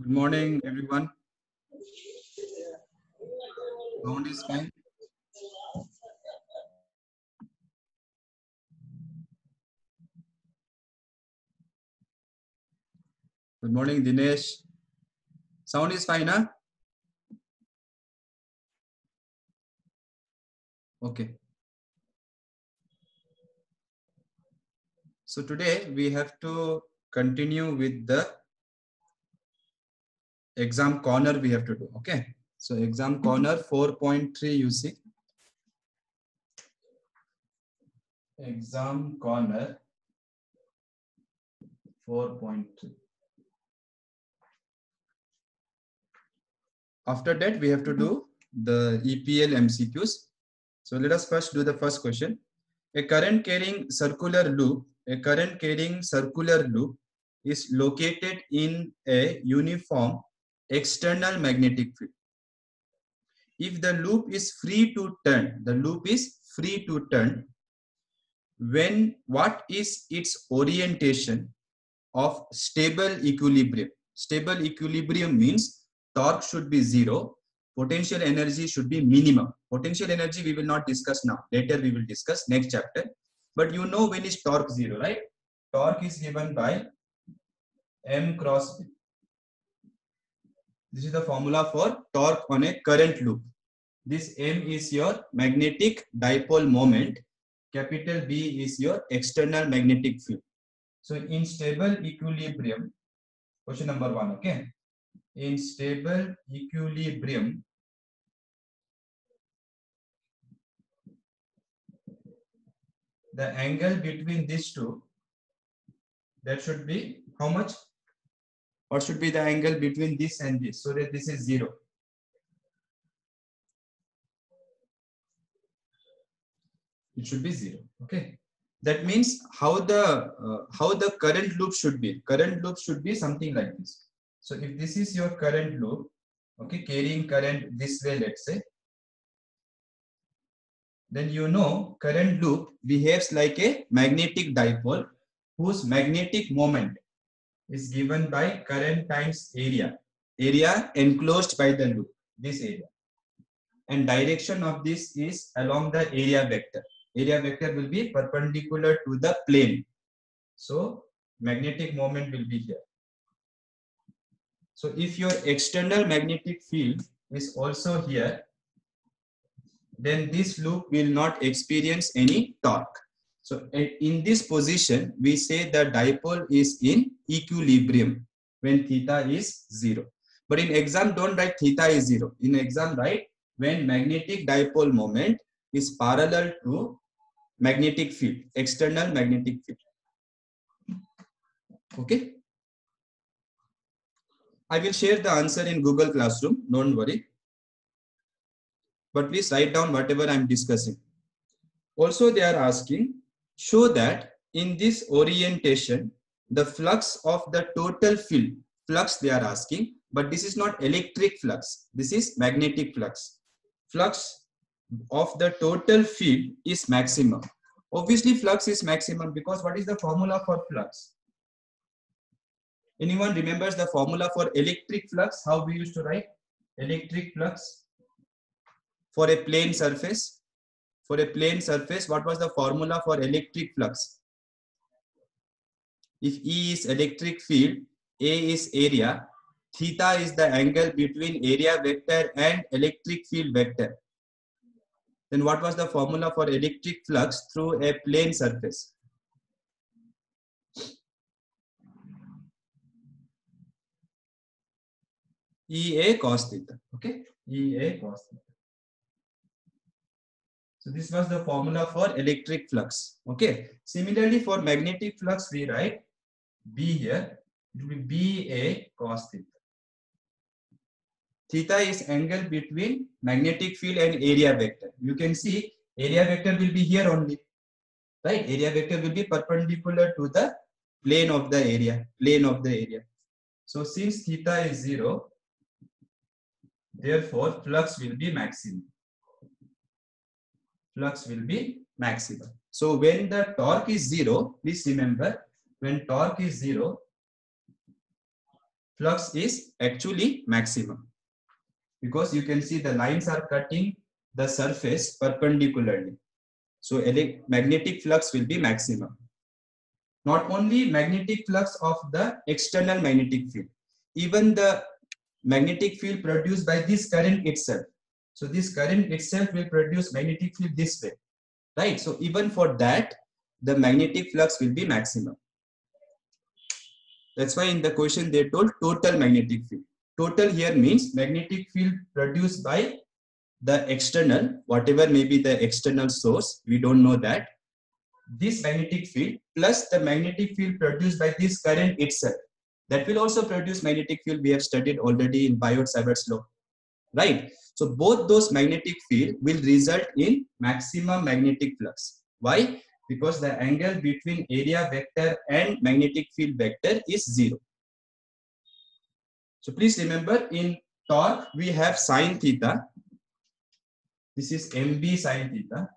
Good morning, everyone. Sound is fine. Good morning, Dinesh. Sound is fine, huh? Okay. So today we have to continue with the exam corner we have to do. Okay. So exam corner 4.3 you see. Exam corner 4.3. After that, we have to do the EPL MCQs. So let us first do the first question. A current carrying circular loop is located in a uniform external magnetic field. If the loop is free to turn, when what is its orientation of stable equilibrium? Stable equilibrium means torque should be zero, potential energy should be minimum. Potential energy we will not discuss now. Later we will discuss next chapter. But you know when is torque zero, right? Torque is given by M cross B. This is the formula for torque on a current loop. This M is your magnetic dipole moment. Capital B is your external magnetic field. So in stable equilibrium, question number 1, okay? In stable equilibrium, the angle between these two, that should be how much? What should be the angle between this and this so that this is zero? It should be zero, okay? That means how the current loop should be. Current loop should be something like this. So if this is your current loop, okay, carrying current this way, let's say, then you know current loop behaves like a magnetic dipole whose magnetic moment is given by current times area enclosed by the loop, this area, and direction of this is along the area vector. Area vector will be perpendicular to the plane, so magnetic moment will be here. So if your external magnetic field is also here, then this loop will not experience any torque. So in this position, we say the dipole is in equilibrium when theta is 0. But in exam, don't write theta is 0. In exam, write when magnetic dipole moment is parallel to magnetic field, external magnetic field. Okay. I will share the answer in Google Classroom. Don't worry. But please write down whatever I'm discussing. Also, they are asking, show that in this orientation, the flux of the total field, flux they are asking, but this is not electric flux, this is magnetic flux. Flux of the total field is maximum. Obviously, flux is maximum because what is the formula for flux? Anyone remembers the formula for electric flux? How we used to write electric flux for a plane surface? For a plane surface, what was the formula for electric flux? If E is electric field, A is area, theta is the angle between area vector and electric field vector. Then what was the formula for electric flux through a plane surface? EA cos theta. Okay, EA cos theta. So this was the formula for electric flux. Okay. Similarly, for magnetic flux, we write B here. It will be BA cos theta. Theta is angle between magnetic field and area vector. You can see area vector will be here only. Right? Area vector will be perpendicular to the plane of the area. So since theta is 0, therefore flux will be maximum. So when the torque is 0, please remember, when torque is 0, flux is actually maximum, because you can see the lines are cutting the surface perpendicularly. So magnetic flux will be maximum. Not only magnetic flux of the external magnetic field, even the magnetic field produced by this current itself. So this current itself will produce magnetic field this way, right? So even for that, the magnetic flux will be maximum. That's why in the question they told total magnetic field. Total here means magnetic field produced by the external, whatever may be the external source, we don't know that. This magnetic field plus the magnetic field produced by this current itself, that will also produce magnetic field. We have studied already in Biot-Savart's law, right? So both those magnetic field will result in maximum magnetic flux. Why? Because the angle between area vector and magnetic field vector is 0. So please remember, in torque we have sine theta. This is mb sine theta,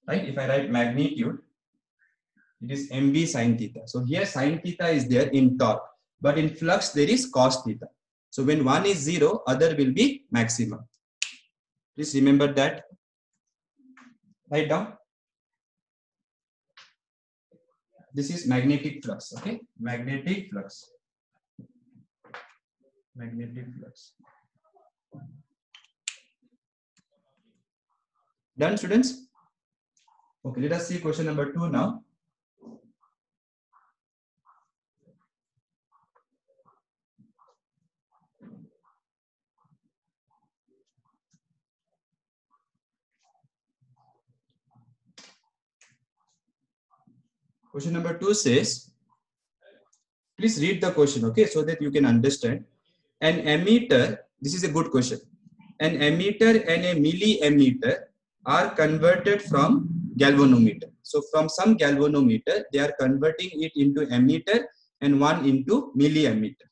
right? If I write magnitude, it is mb sine theta. So here sine theta is there in torque, but in flux there is cos theta. So when one is 0, other will be maximum. Please remember that. Write down. This is magnetic flux, okay? Magnetic flux. Magnetic flux. Done, students? Okay, let us see question number 2 now. Question number 2 says, please read the question, okay, so that you can understand. An ammeter, this is a good question. An ammeter and a milliammeter are converted from galvanometer. So from some galvanometer, they are converting it into ammeter and one into milliammeter.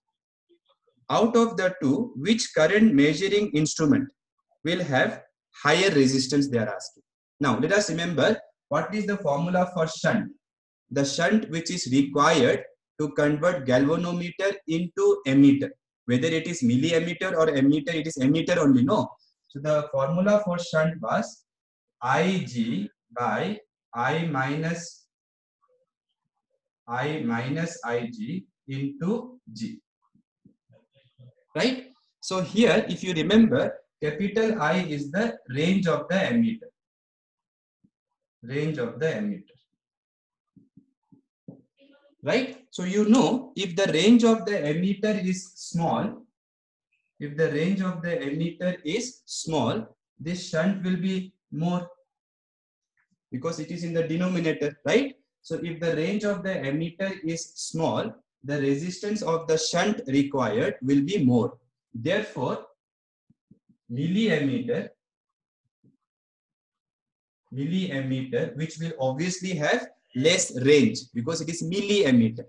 Out of the two, which current measuring instrument will have higher resistance, they are asking. Now, let us remember, what is the formula for shunt? The shunt which is required to convert galvanometer into ammeter. Whether it is milliammeter or ammeter, it is ammeter only, no? So the formula for shunt was Ig by I minus Ig into G. Right? So here, if you remember, capital I is the range of the ammeter. Range of the ammeter. Right? So you know, if the range of the ammeter is small, if the range of the ammeter is small, this shunt will be more, because it is in the denominator, right? So if the range of the ammeter is small, the resistance of the shunt required will be more. Therefore, milliammeter, which will obviously have less range because it is milliammeter.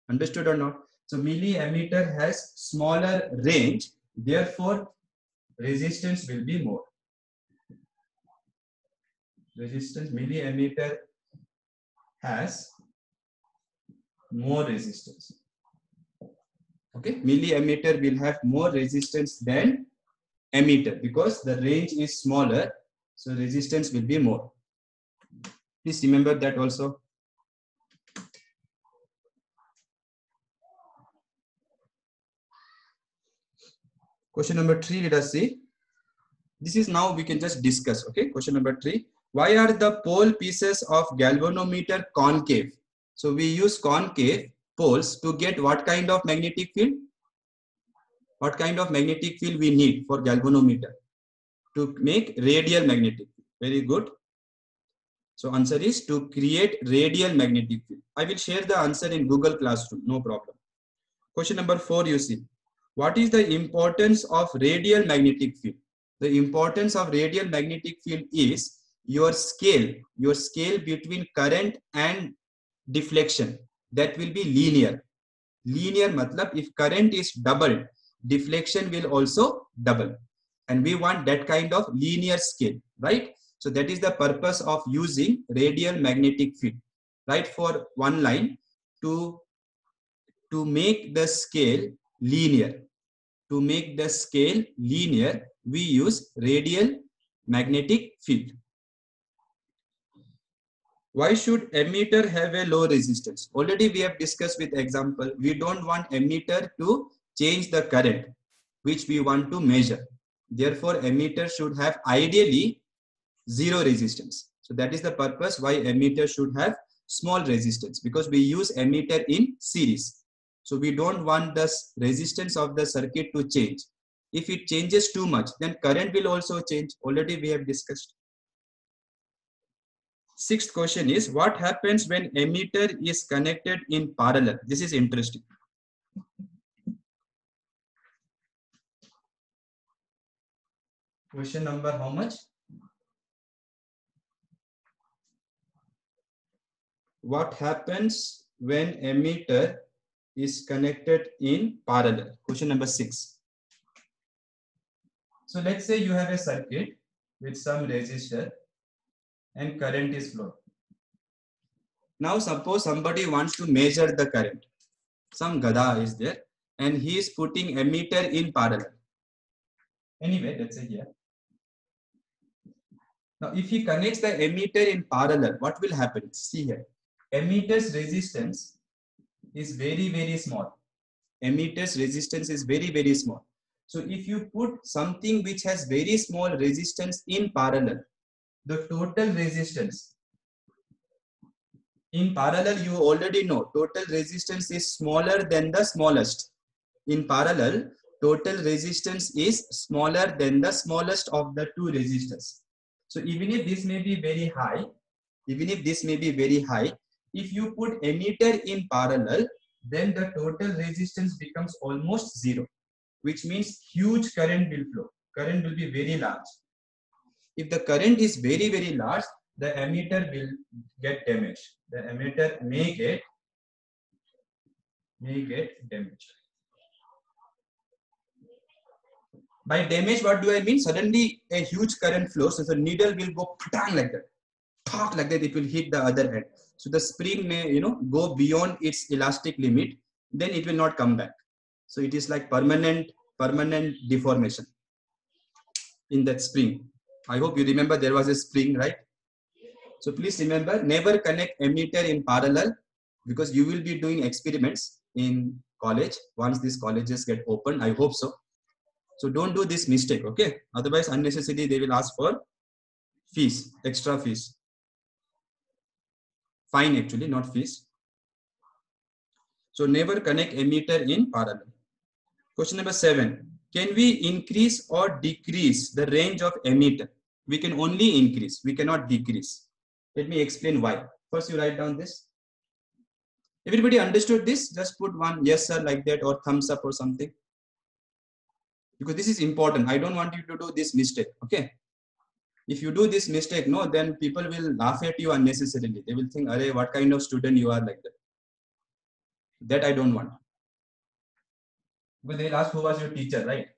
Understood or not? So milliammeter has smaller range, therefore resistance will be more. Resistance, milliammeter has more resistance. Okay, milliammeter will have more resistance than ammeter because the range is smaller, so resistance will be more. Please remember that also. Question number 3, let us see. This is now we can just discuss, okay? Question number 3. Why are the pole pieces of galvanometer concave? So we use concave poles to get what kind of magnetic field? What kind of magnetic field we need for galvanometer? To make radial magnetic field. Very good. So answer is to create radial magnetic field. I will share the answer in Google Classroom, no problem. Question number 4, you see. What is the importance of radial magnetic field? The importance of radial magnetic field is your scale between current and deflection, that will be linear. Linear matlab if current is doubled, deflection will also double. And we want that kind of linear scale, right? So that is the purpose of using radial magnetic field, right? For one line, to to make the scale linear. To make the scale linear, we use radial magnetic field. Why should emitter have a low resistance? Already we have discussed with example. We don't want emitter to change the current which we want to measure. Therefore, emitter should have ideally zero resistance. So that is the purpose why emitter should have small resistance, because we use emitter in series. So we don't want the resistance of the circuit to change. If it changes too much, then current will also change. Already we have discussed. Sixth question is, what happens when emitter is connected in parallel? This is interesting. Question number how much? What happens when emitter is connected in parallel? Question number 6. So let's say you have a circuit with some resistor and current is flowing. Now suppose somebody wants to measure the current. Some gada is there and he is putting emitter in parallel. Anyway, let's say here. Now if he connects the emitter in parallel, what will happen? See here. Emitter's resistance is very, very small. Emitter's resistance is very, very small. So if you put something which has very small resistance in parallel, the total resistance in parallel, you already know total resistance is smaller than the smallest. In parallel, total resistance is smaller than the smallest of the two resistors. So even if this may be very high, if you put emitter in parallel, then the total resistance becomes almost zero, which means huge current will flow. Current will be very large. If the current is very, very large, the emitter will get damaged. The emitter may get damaged. By damage, what do I mean? Suddenly a huge current flows, so the needle will go like that. Like that, it will hit the other end. So the spring may, go beyond its elastic limit, then it will not come back. So it is like permanent deformation in that spring. I hope you remember there was a spring, right? So please remember, never connect emitter in parallel, because you will be doing experiments in college once these colleges get open. I hope so. So don't do this mistake, okay? Otherwise, unnecessarily they will ask for fees, extra fees. Fine, actually, not fees. So never connect emitter in parallel. Question number 7. Can we increase or decrease the range of emitter? We can only increase. We cannot decrease. Let me explain why. First, you write down this. Everybody understood this? Just put one yes sir like that, or thumbs up or something. Because this is important. I don't want you to do this mistake. Okay. If you do this mistake, no, then people will laugh at you unnecessarily. They will think, "Arey, what kind of student you are like that?" That I don't want. Because they'll ask who was your teacher, right?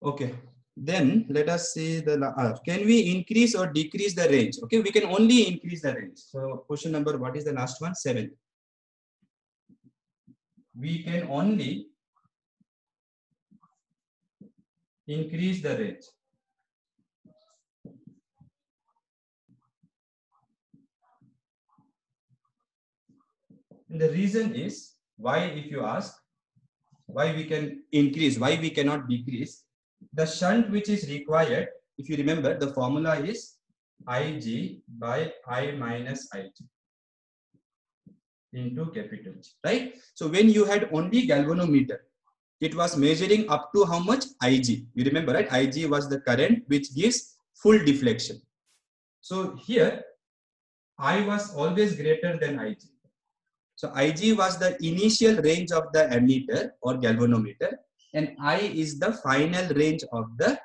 Okay. Then let us see the can we increase or decrease the range? Okay, we can only increase the range. So question number, what is the last one? 7. We can only increase the range. And the reason is why, if you ask, why we can increase, why we cannot decrease. The shunt which is required, if you remember, the formula is Ig by I minus Ig into capital G, right? So when you had only galvanometer, it was measuring up to how much? Ig. You remember, right? Ig was the current which gives full deflection. So here, I was always greater than Ig. So Ig was the initial range of the ammeter or galvanometer, and I is the final range of the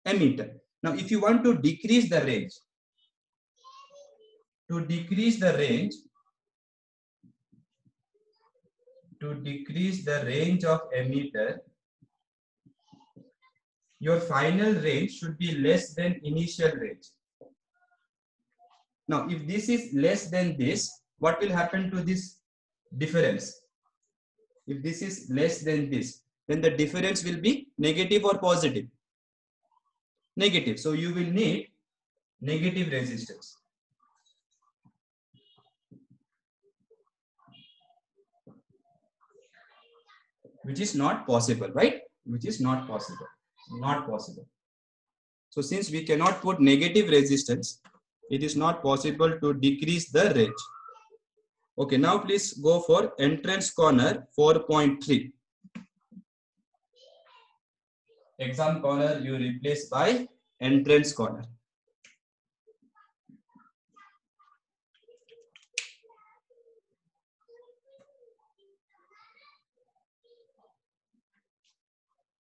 ammeter. Now, if you want to decrease the range, of ammeter, your final range should be less than initial range. Now, if this is less than this, what will happen to this difference? If this is less than this, then the difference will be negative or positive? Negative. So you will need negative resistance. Which is not possible, right? Which is not possible. Not possible. So since we cannot put negative resistance, it is not possible to decrease the range. Okay, now please go for entrance corner 4.3. Exam corner you replace by entrance corner.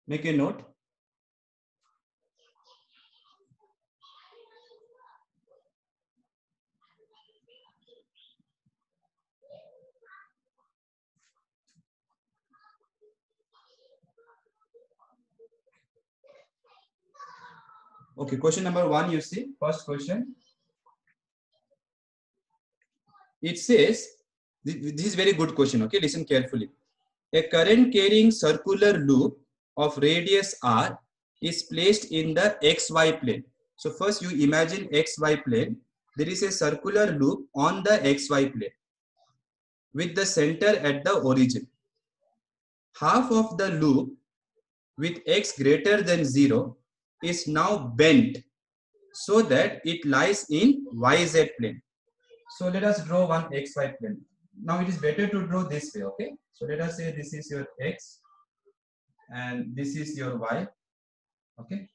Make a note. Okay, question number 1, you see, first question. It says, this is very good question, okay, listen carefully. A current carrying circular loop of radius r is placed in the xy plane. So first you imagine xy plane. There is a circular loop on the xy plane with the center at the origin. Half of the loop with x greater than 0 is now bent so that it lies in yz plane. So let us draw one xy plane. Now it is better to draw this way, okay? So let us say this is your x and this is your y, okay?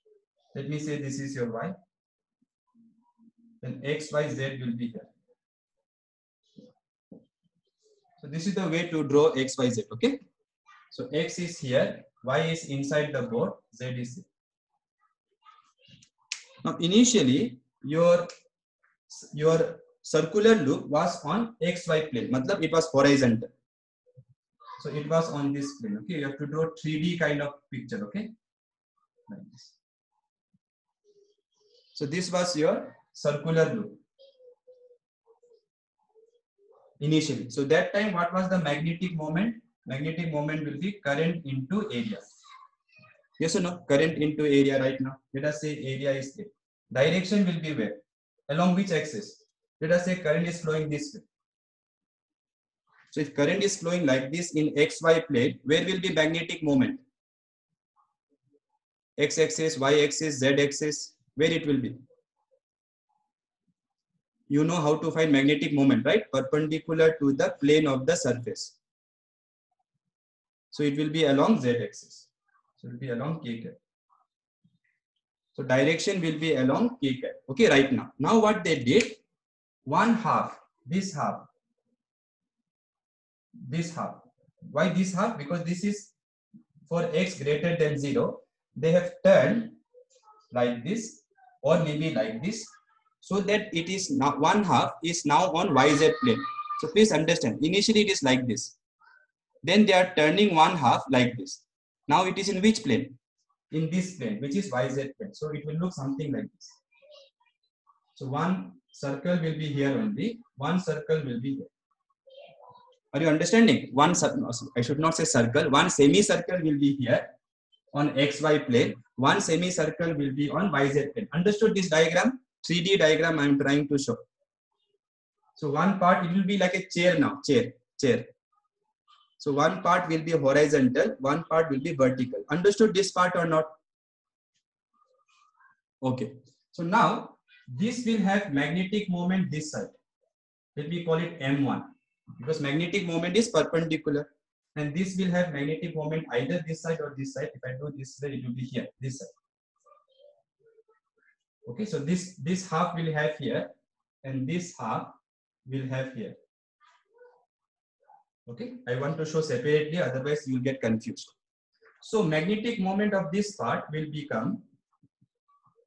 Let me say this is your y. Then x, y, z will be here. So this is the way to draw x, y, z, okay? So x is here, y is inside the board, z is here. Now initially your circular loop was on xy plane, matlab it was horizontal. So it was on this plane, okay? You have to draw 3D kind of picture, okay? Like this. So this was your circular loop initially. So that time, what was the magnetic moment? Magnetic moment will be current into area. Yes or no? Current into area right now. Let us say area is there. Direction will be where? Along which axis? Let us say current is flowing this way. So if current is flowing like this in xy plane, where will be magnetic moment? X-axis, y-axis, z-axis, where it will be? You know how to find magnetic moment, right? Perpendicular to the plane of the surface. So it will be along z-axis. So it will be along k cap. So direction will be along k cap. Okay, right now. Now what they did, one half, this half, this half. Why this half? Because this is for x greater than 0. They have turned like this or maybe like this, so that it is now one half is now on yz plane. So please understand, initially it is like this. Then they are turning one half like this. Now it is in which plane? In this plane, which is yz plane. So it will look something like this. So one circle will be here only, one circle will be here. Are you understanding? One, I should not say circle, one semicircle will be here on xy plane, one semicircle will be on yz plane. Understood this diagram? 3D diagram I am trying to show. So one part, it will be like a chair now, chair. So one part will be horizontal, one part will be vertical. Understood this part or not? Okay. So now this will have magnetic moment this side. Let me call it M1 because magnetic moment is perpendicular. And this will have magnetic moment either this side or this side. If I do this way, it will be here, this side. Okay, so this half will have here and this half will have here. Okay, I want to show separately, otherwise you will get confused. So magnetic moment of this part will become,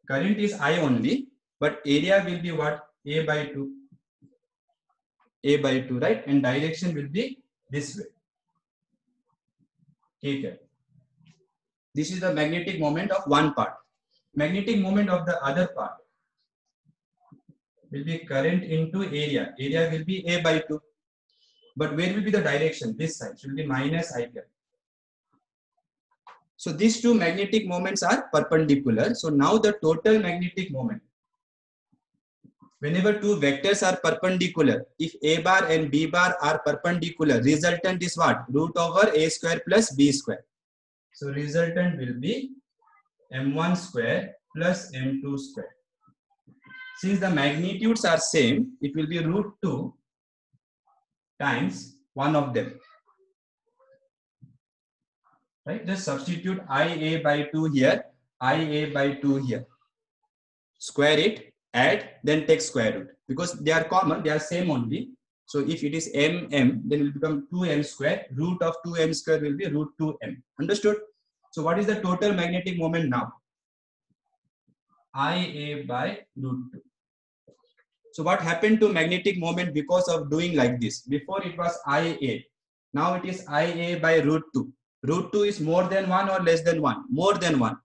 current is I only, but area will be what? A by 2. A by 2, right? And direction will be this way. Okay. This is the magnetic moment of one part. Magnetic moment of the other part. will be current into area. Area will be A by 2. But where will be the direction? This side should be minus I cap. So these two magnetic moments are perpendicular. So now the total magnetic moment, whenever two vectors are perpendicular, if A bar and B bar are perpendicular, resultant is what? Root over A square plus B square. So resultant will be M1 square plus M2 square. Since the magnitudes are same, it will be root 2 times one of them. Right? Just substitute IA by 2 here, IA by 2 here. Square it, add, then take square root. Because they are common, they are same only. So if it is mm, then it will become 2m square. Root of 2m square will be root 2m. Understood? So what is the total magnetic moment now? IA by root 2. So what happened to magnetic moment because of doing like this? Before it was IA. Now it is IA by root 2. Root 2 is more than 1 or less than 1? More than 1.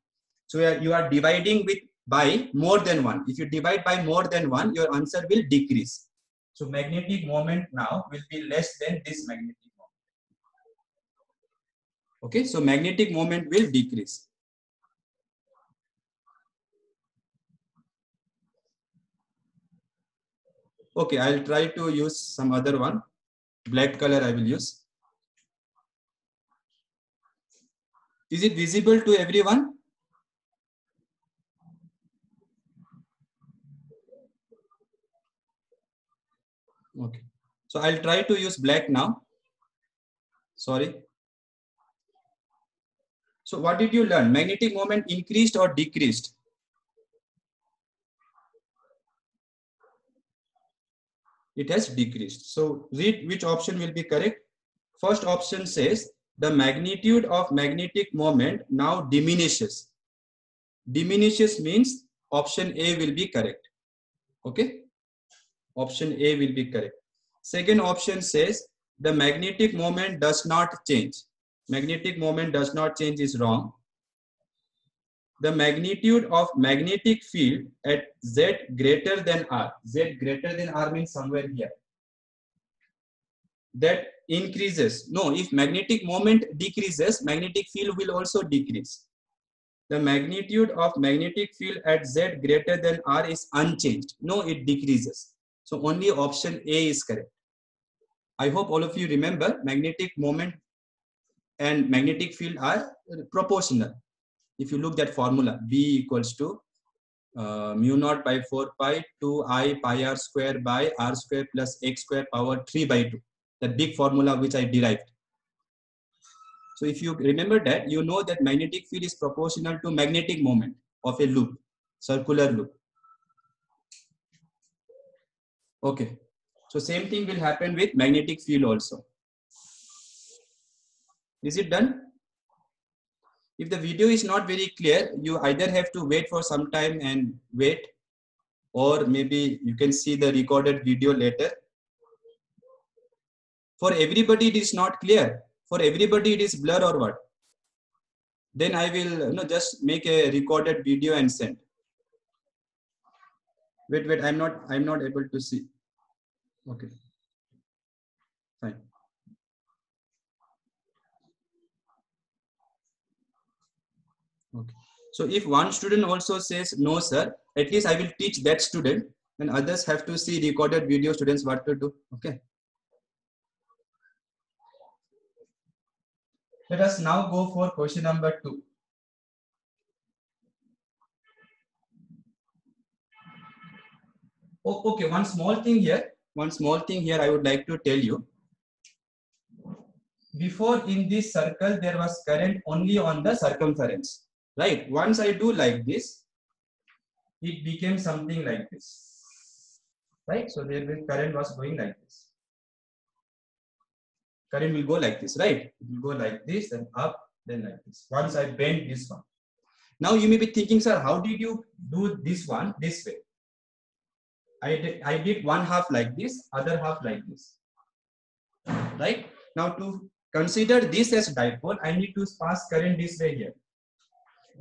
So you are dividing with by more than 1. If you divide by more than 1, your answer will decrease. So magnetic moment now will be less than this magnetic moment. Okay, so magnetic moment will decrease. Okay, I'll try to use some other one. Black color I will use. Is it visible to everyone? Okay, so I'll try to use black now. Sorry. So what did you learn? Magnetic moment increased or decreased? It has decreased. So read which option will be correct. First option says the magnitude of magnetic moment now diminishes. Diminishes means option A will be correct. Okay. Option A will be correct. Second option says the magnetic moment does not change. Magnetic moment does not change is wrong. The magnitude of magnetic field at Z greater than R. Z greater than R means somewhere here. That increases. No, if magnetic moment decreases, magnetic field will also decrease. The magnitude of magnetic field at Z greater than R is unchanged. No, it decreases. So only option A is correct. I hope all of you remember magnetic moment and magnetic field are proportional. If you look at formula, B equals to mu naught by 4 pi 2 I pi r square by r square plus x square power 3 by 2. That big formula which I derived. So if you remember that, you know that magnetic field is proportional to magnetic moment of a loop, circular loop. Okay. So same thing will happen with magnetic field also. Is it done? If the video is not very clear, you either have to wait for some time and wait, or maybe you can see the recorded video later. For everybody it is not clear. For everybody it is blur or what? Then I will just make a recorded video and send. Wait, I'm not able to see. Okay. Fine. Okay. So if one student also says no, sir, at least I will teach that student, and others have to see recorded video students what to do. Okay. Let us now go for question number 2. Oh, okay, one small thing here I would like to tell you. Before in this circle, there was current only on the circumference, right? Once I do like this, it became something like this, right? So there will current was going like this. Current will go like this, right? It will go like this and up, then like this. Once I bend this one. Now you may be thinking, sir, how did you do this one this way? I did one half like this, other half like this, right? Now to consider this as dipole, I need to pass current this way here.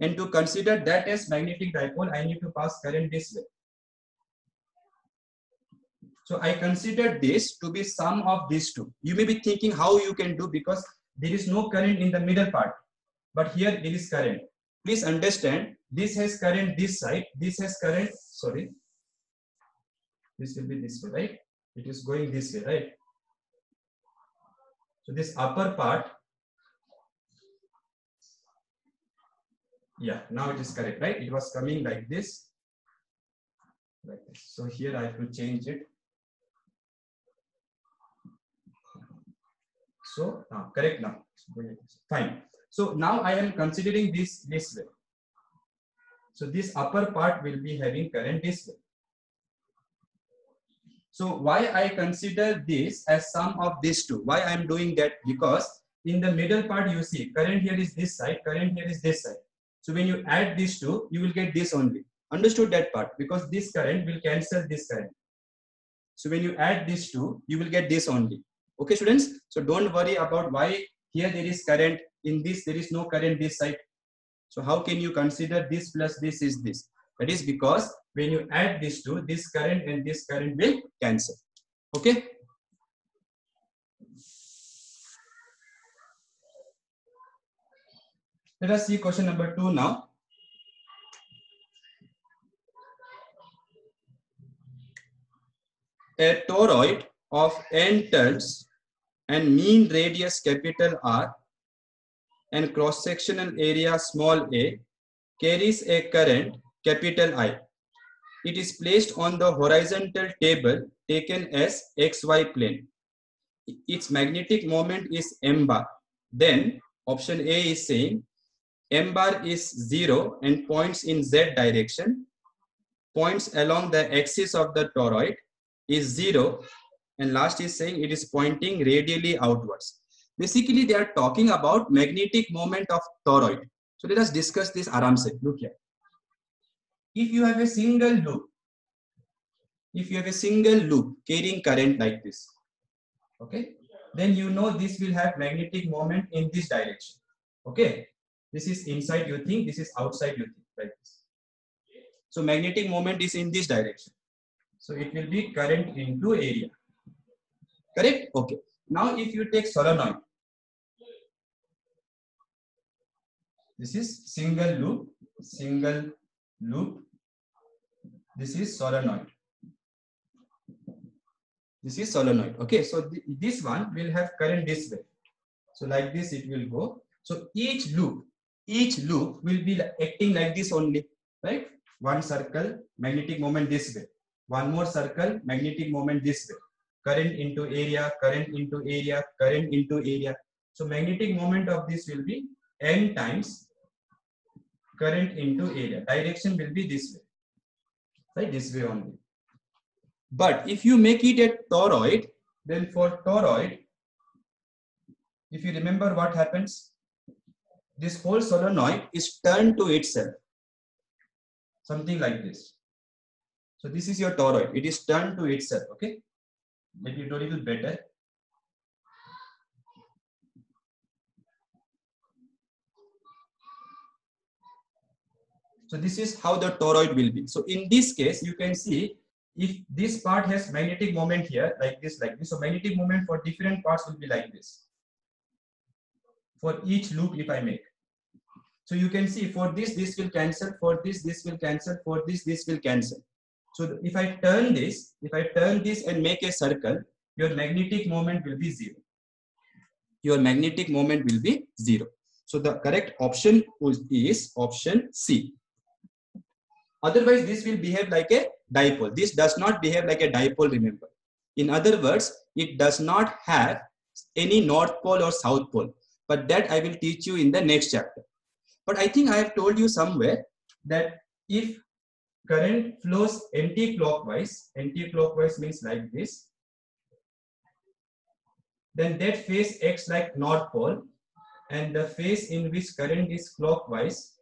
And to consider that as magnetic dipole, I need to pass current this way. So I consider this to be sum of these two. You may be thinking how you can do, because there is no current in the middle part, but here there is current. Please understand, this has current this side, this has current, sorry, this will be this way, right? It is going this way, right? So this upper part, yeah, now it is correct, right? It was coming like this, like this. So here I have to change it. So correct now, fine. So now I am considering this way. So this upper part will be having current this way. So why I consider this as sum of these two? Why I am doing that? Because in the middle part you see current here is this side, current here is this side. So when you add these two, you will get this only. Understood that part? Because this current will cancel this current. So when you add these two, you will get this only. Okay, students? So don't worry about why here there is current, in this there is no current this side. So how can you consider this plus this is this? That is because when you add these two, this current and this current will cancel. Okay? Let us see question number 2 now. A toroid of n turns and mean radius capital R and cross-sectional area small a carries a current capital I. It is placed on the horizontal table taken as XY plane. Its magnetic moment is m bar. Then option A is saying m bar is 0 and points in Z direction. Points along the axis of the toroid is 0, and last is saying it is pointing radially outwards. Basically, they are talking about magnetic moment of toroid. So let us discuss this aram se. Look here. If you have a single loop, carrying current like this, okay, then you know this will have magnetic moment in this direction. Okay, this is inside you think, this is outside you think, like this. So magnetic moment is in this direction. So it will be current into area. Correct? Okay. Now if you take solenoid, this is single loop, this is solenoid. This is solenoid. Okay, so this one will have current this way. So like this it will go. So each loop will be acting like this only, right? One circle, magnetic moment this way. One more circle, magnetic moment this way. Current into area, current into area, current into area. So magnetic moment of this will be n times current into area. Direction will be this way, right? This way only. But if you make it a toroid, then for toroid, if you remember what happens, this whole solenoid is turned to itself. Something like this. So this is your toroid. It is turned to itself. Okay. Let me do a little better. So this is how the toroid will be. So in this case, you can see if this part has magnetic moment here, like this. So magnetic moment for different parts will be like this. For each loop, if I make. So you can see for this will cancel. For this will cancel. For this will cancel. So if I turn this and make a circle, your magnetic moment will be 0. Your magnetic moment will be 0. So the correct option is option C. Otherwise, this will behave like a dipole. This does not behave like a dipole, remember. In other words, it does not have any north pole or south pole. But that I will teach you in the next chapter. But I think I have told you somewhere that if current flows anti-clockwise means like this, then that phase acts like north pole, and the phase in which current is clockwise,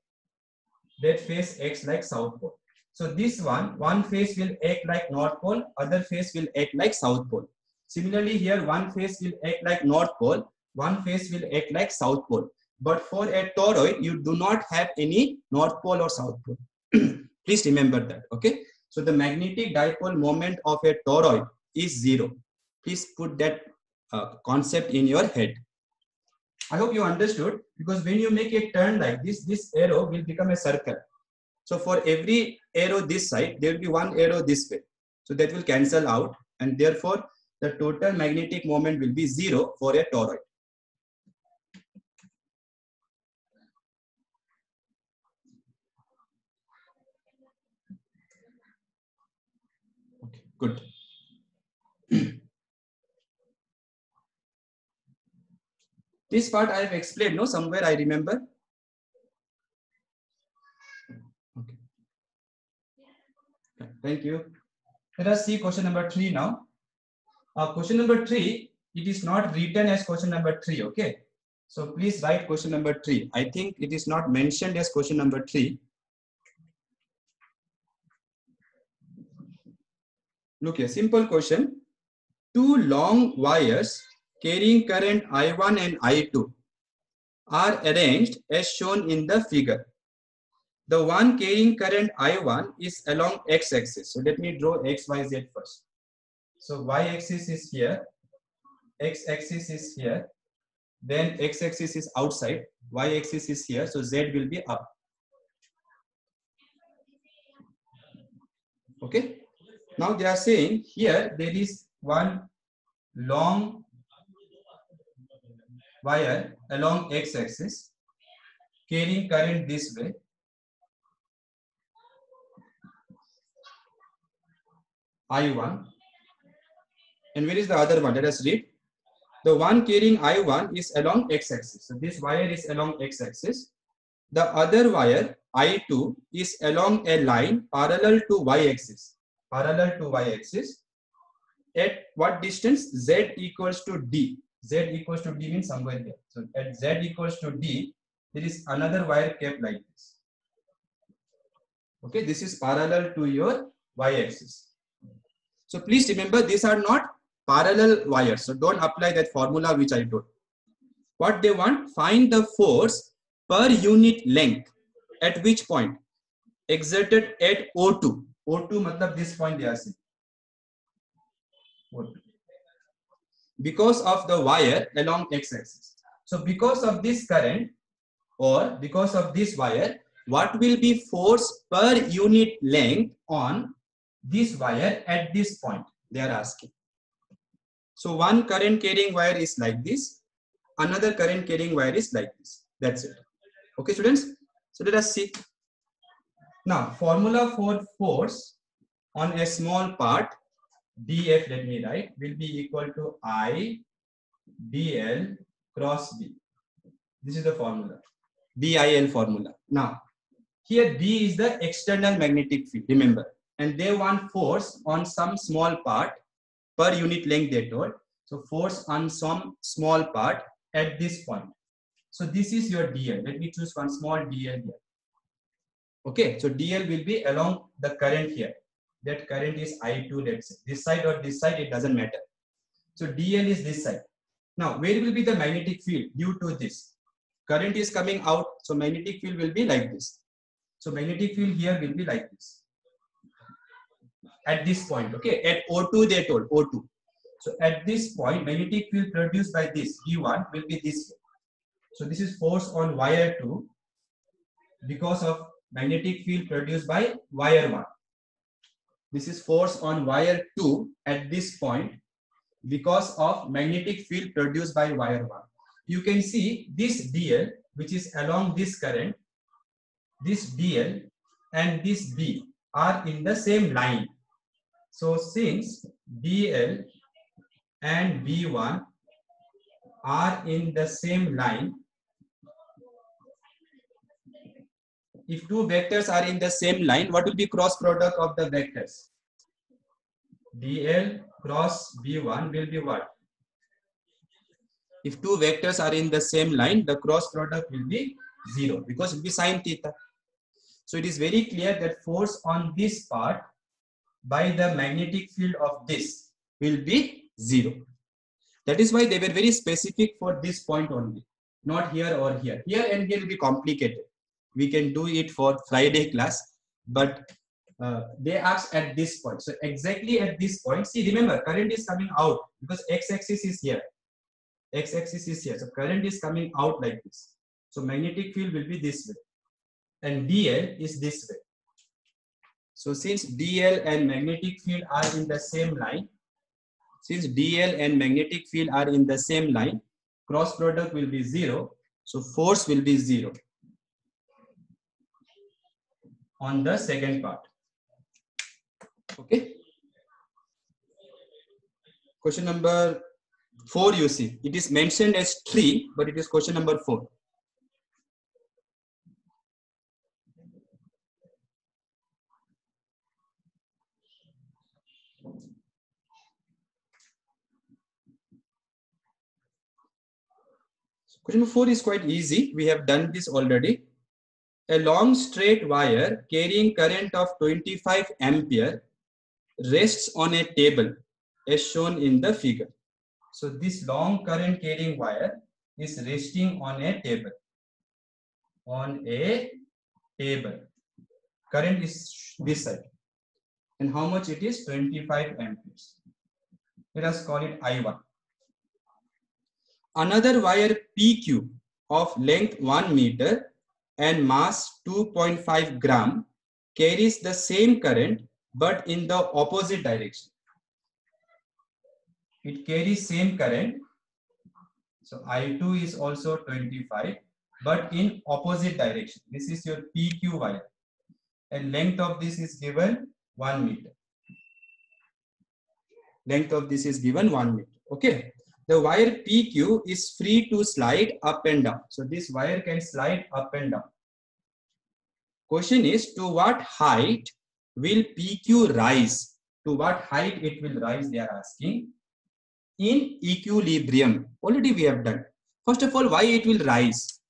that phase acts like south pole. So this one phase will act like north pole, other phase will act like south pole. Similarly here, one phase will act like north pole, one phase will act like south pole. But for a toroid, you do not have any north pole or south pole. Please remember that. Okay. So the magnetic dipole moment of a toroid is 0. Please put that concept in your head. I hope you understood, because when you make a turn like this arrow will become a circle. So for every arrow this side, there will be one arrow this way. So that will cancel out, and therefore the total magnetic moment will be 0 for a toroid. Okay, good. This part I have explained, no, somewhere I remember. Okay. Thank you. Let us see question number 3 now. Question number 3, it is not written as question number 3, okay? So please write question number 3. I think it is not mentioned as question number 3. Look here, simple question. Two long wires carrying current I1 and I2 are arranged as shown in the figure. The one carrying current I1 is along x-axis. So let me draw x, y, z first. So y-axis is here, x-axis is here, then x-axis is outside, y-axis is here, so z will be up. Okay. Now they are saying here there is one long wire along x-axis carrying current this way. I1. And where is the other one? Let us read. The one carrying I1 is along x-axis. So this wire is along x-axis. The other wire I2 is along a line parallel to y-axis. Parallel to y-axis. At what distance? Z equals to D. Z equals to D means somewhere here. So at Z equals to D, there is another wire kept like this. Okay, this is parallel to your y-axis. So please remember, these are not parallel wires. So don't apply that formula which I told. What they want, find the force per unit length at which point? Exerted at O2. O2 matlab this point they are saying. O2. Because of the wire along x-axis. So because of this current or because of this wire, what will be force per unit length on this wire at this point? They are asking. So one current carrying wire is like this, another current carrying wire is like this. That's it. Okay, students. So let us see. Now, formula for force on a small part, dF, let me write, will be equal to I dl cross B. This is the formula, DIL formula. Now, here D is the external magnetic field, remember, and they want force on some small part per unit length they told. So force on some small part at this point. So this is your DL. Let me choose one small DL here. Okay, so DL will be along the current here. That current is I2, let's say. This side or this side, it doesn't matter. So DL is this side. Now, where will be the magnetic field due to this? Current is coming out, so magnetic field will be like this. So magnetic field here will be like this. At this point, okay, at O2 they told, O2. So at this point, magnetic field produced by this E1 will be this way. So this is force on wire 2 because of magnetic field produced by wire 1. This is force on wire 2 at this point because of magnetic field produced by wire 1. You can see this DL, which is along this current, this DL and this B are in the same line. So since DL and B1 are in the same line, if two vectors are in the same line, what will be cross product of the vectors? DL cross B1 will be what? If two vectors are in the same line, the cross product will be 0 because it will be sine theta. So it is very clear that force on this part by the magnetic field of this will be 0. That is why they were very specific for this point only, not here or here. Here and here will be complicated. We can do it for Friday class, but they ask at this point. So exactly at this point, see, remember, current is coming out because x-axis is here. X-axis is here. So current is coming out like this. So magnetic field will be this way. And dl is this way. So since dl and magnetic field are in the same line, cross product will be 0. So force will be 0 on the second part. Okay. Question number 4, you see, it is mentioned as 3, but it is question number 4. Question number 4 is quite easy. We have done this already. A long straight wire carrying current of 25 ampere rests on a table as shown in the figure. So this long current carrying wire is resting on a table. Current is this side. And how much it is? 25 amperes. Let us call it I1. Another wire PQ of length 1 meter and mass 2.5 gram carries the same current but in the opposite direction. It carries same current. So I2 is also 25 but in opposite direction. This is your PQ wire. And length of this is given 1 meter. Length of this is given 1 meter. Okay. The wire PQ is free to slide up and down. So this wire can slide up and down. Question is, to what height will PQ rise? To what height it will rise, they are asking. In equilibrium. Already we have done. First of all, why it will rise?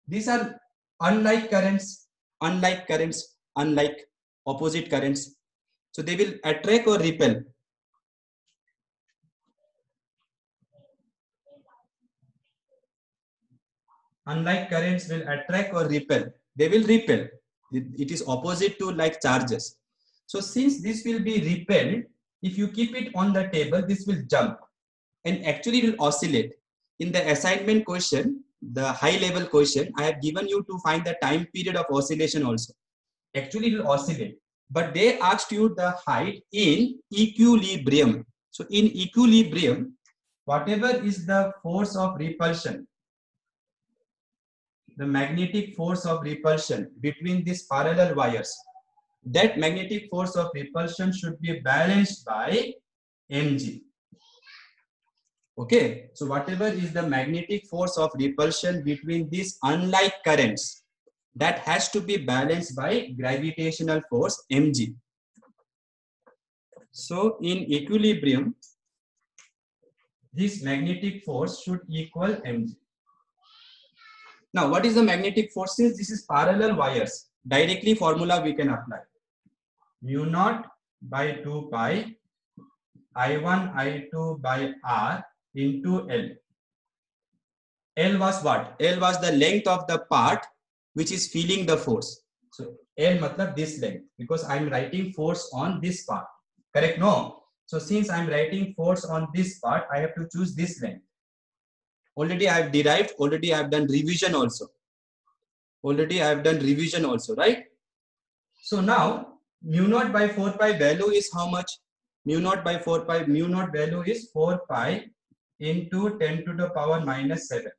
These are unlike currents, unlike opposite currents. So they will attract or repel. Unlike currents will attract or repel. They will repel. It is opposite to like charges. So since this will be repelled, if you keep it on the table, this will jump and actually will oscillate. In the assignment question, the high level question, I have given you to find the time period of oscillation also. Actually it will oscillate, but they asked you the height in equilibrium. So in equilibrium, whatever is the force of repulsion, the magnetic force of repulsion between these parallel wires, that magnetic force of repulsion should be balanced by mg. Okay, so whatever is the magnetic force of repulsion between these unlike currents, that has to be balanced by gravitational force mg. So in equilibrium, this magnetic force should equal mg. Now, what is the magnetic force? Since this is parallel wires, directly formula we can apply. Mu naught by 2 pi I1 I2 by R into L. L was what? L was the length of the part which is feeling the force. So L matlab this length, because I am writing force on this part. Correct? No. So since I am writing force on this part, I have to choose this length. Already I have derived, already I have done revision also. Right? So now mu naught by 4 pi value is how much? Mu naught by 4 pi, mu naught value is 4 pi into 10 to the power minus 7.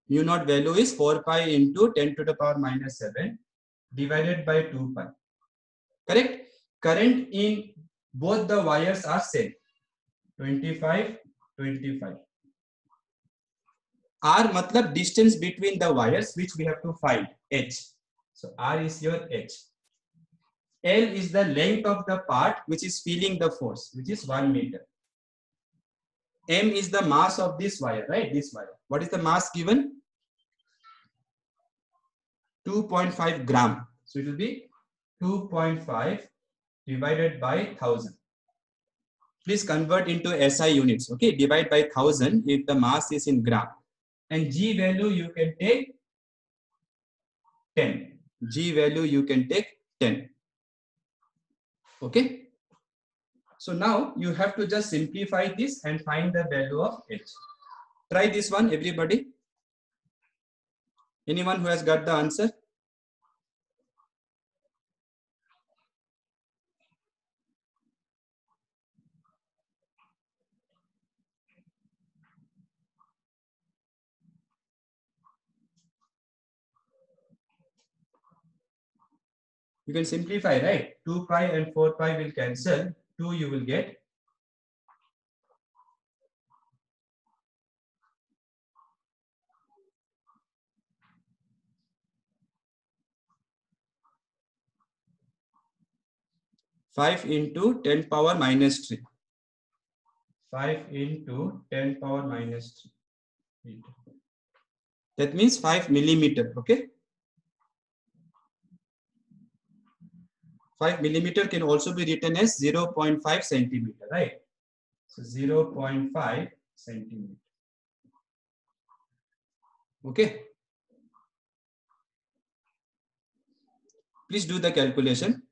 Mu naught value is 4 pi into 10 to the power minus 7 divided by 2 pi. Correct? Current in both the wires are same. 25, 25. R matlab distance between the wires which we have to find, h. So R is your h. L is the length of the part which is feeling the force, which is 1 meter. M is the mass of this wire, right? This wire. What is the mass given? 2.5 gram. So it will be 2.5 divided by 1000. Please convert into SI units. Okay, divide by 1000 if the mass is in gram. And G value you can take 10. G value you can take 10. Okay. So now you have to just simplify this and find the value of H. Try this one, everybody. Anyone who has got the answer? You can simplify, right? 2 pi and 4 pi will cancel. 2 you will get. Five into 10 power minus 3. 5 into 10 power minus 3. That means 5 millimeter. Okay. 5 millimeter can also be written as 0.5 centimeter, right? So 0.5 centimeter. Okay. Please do the calculation.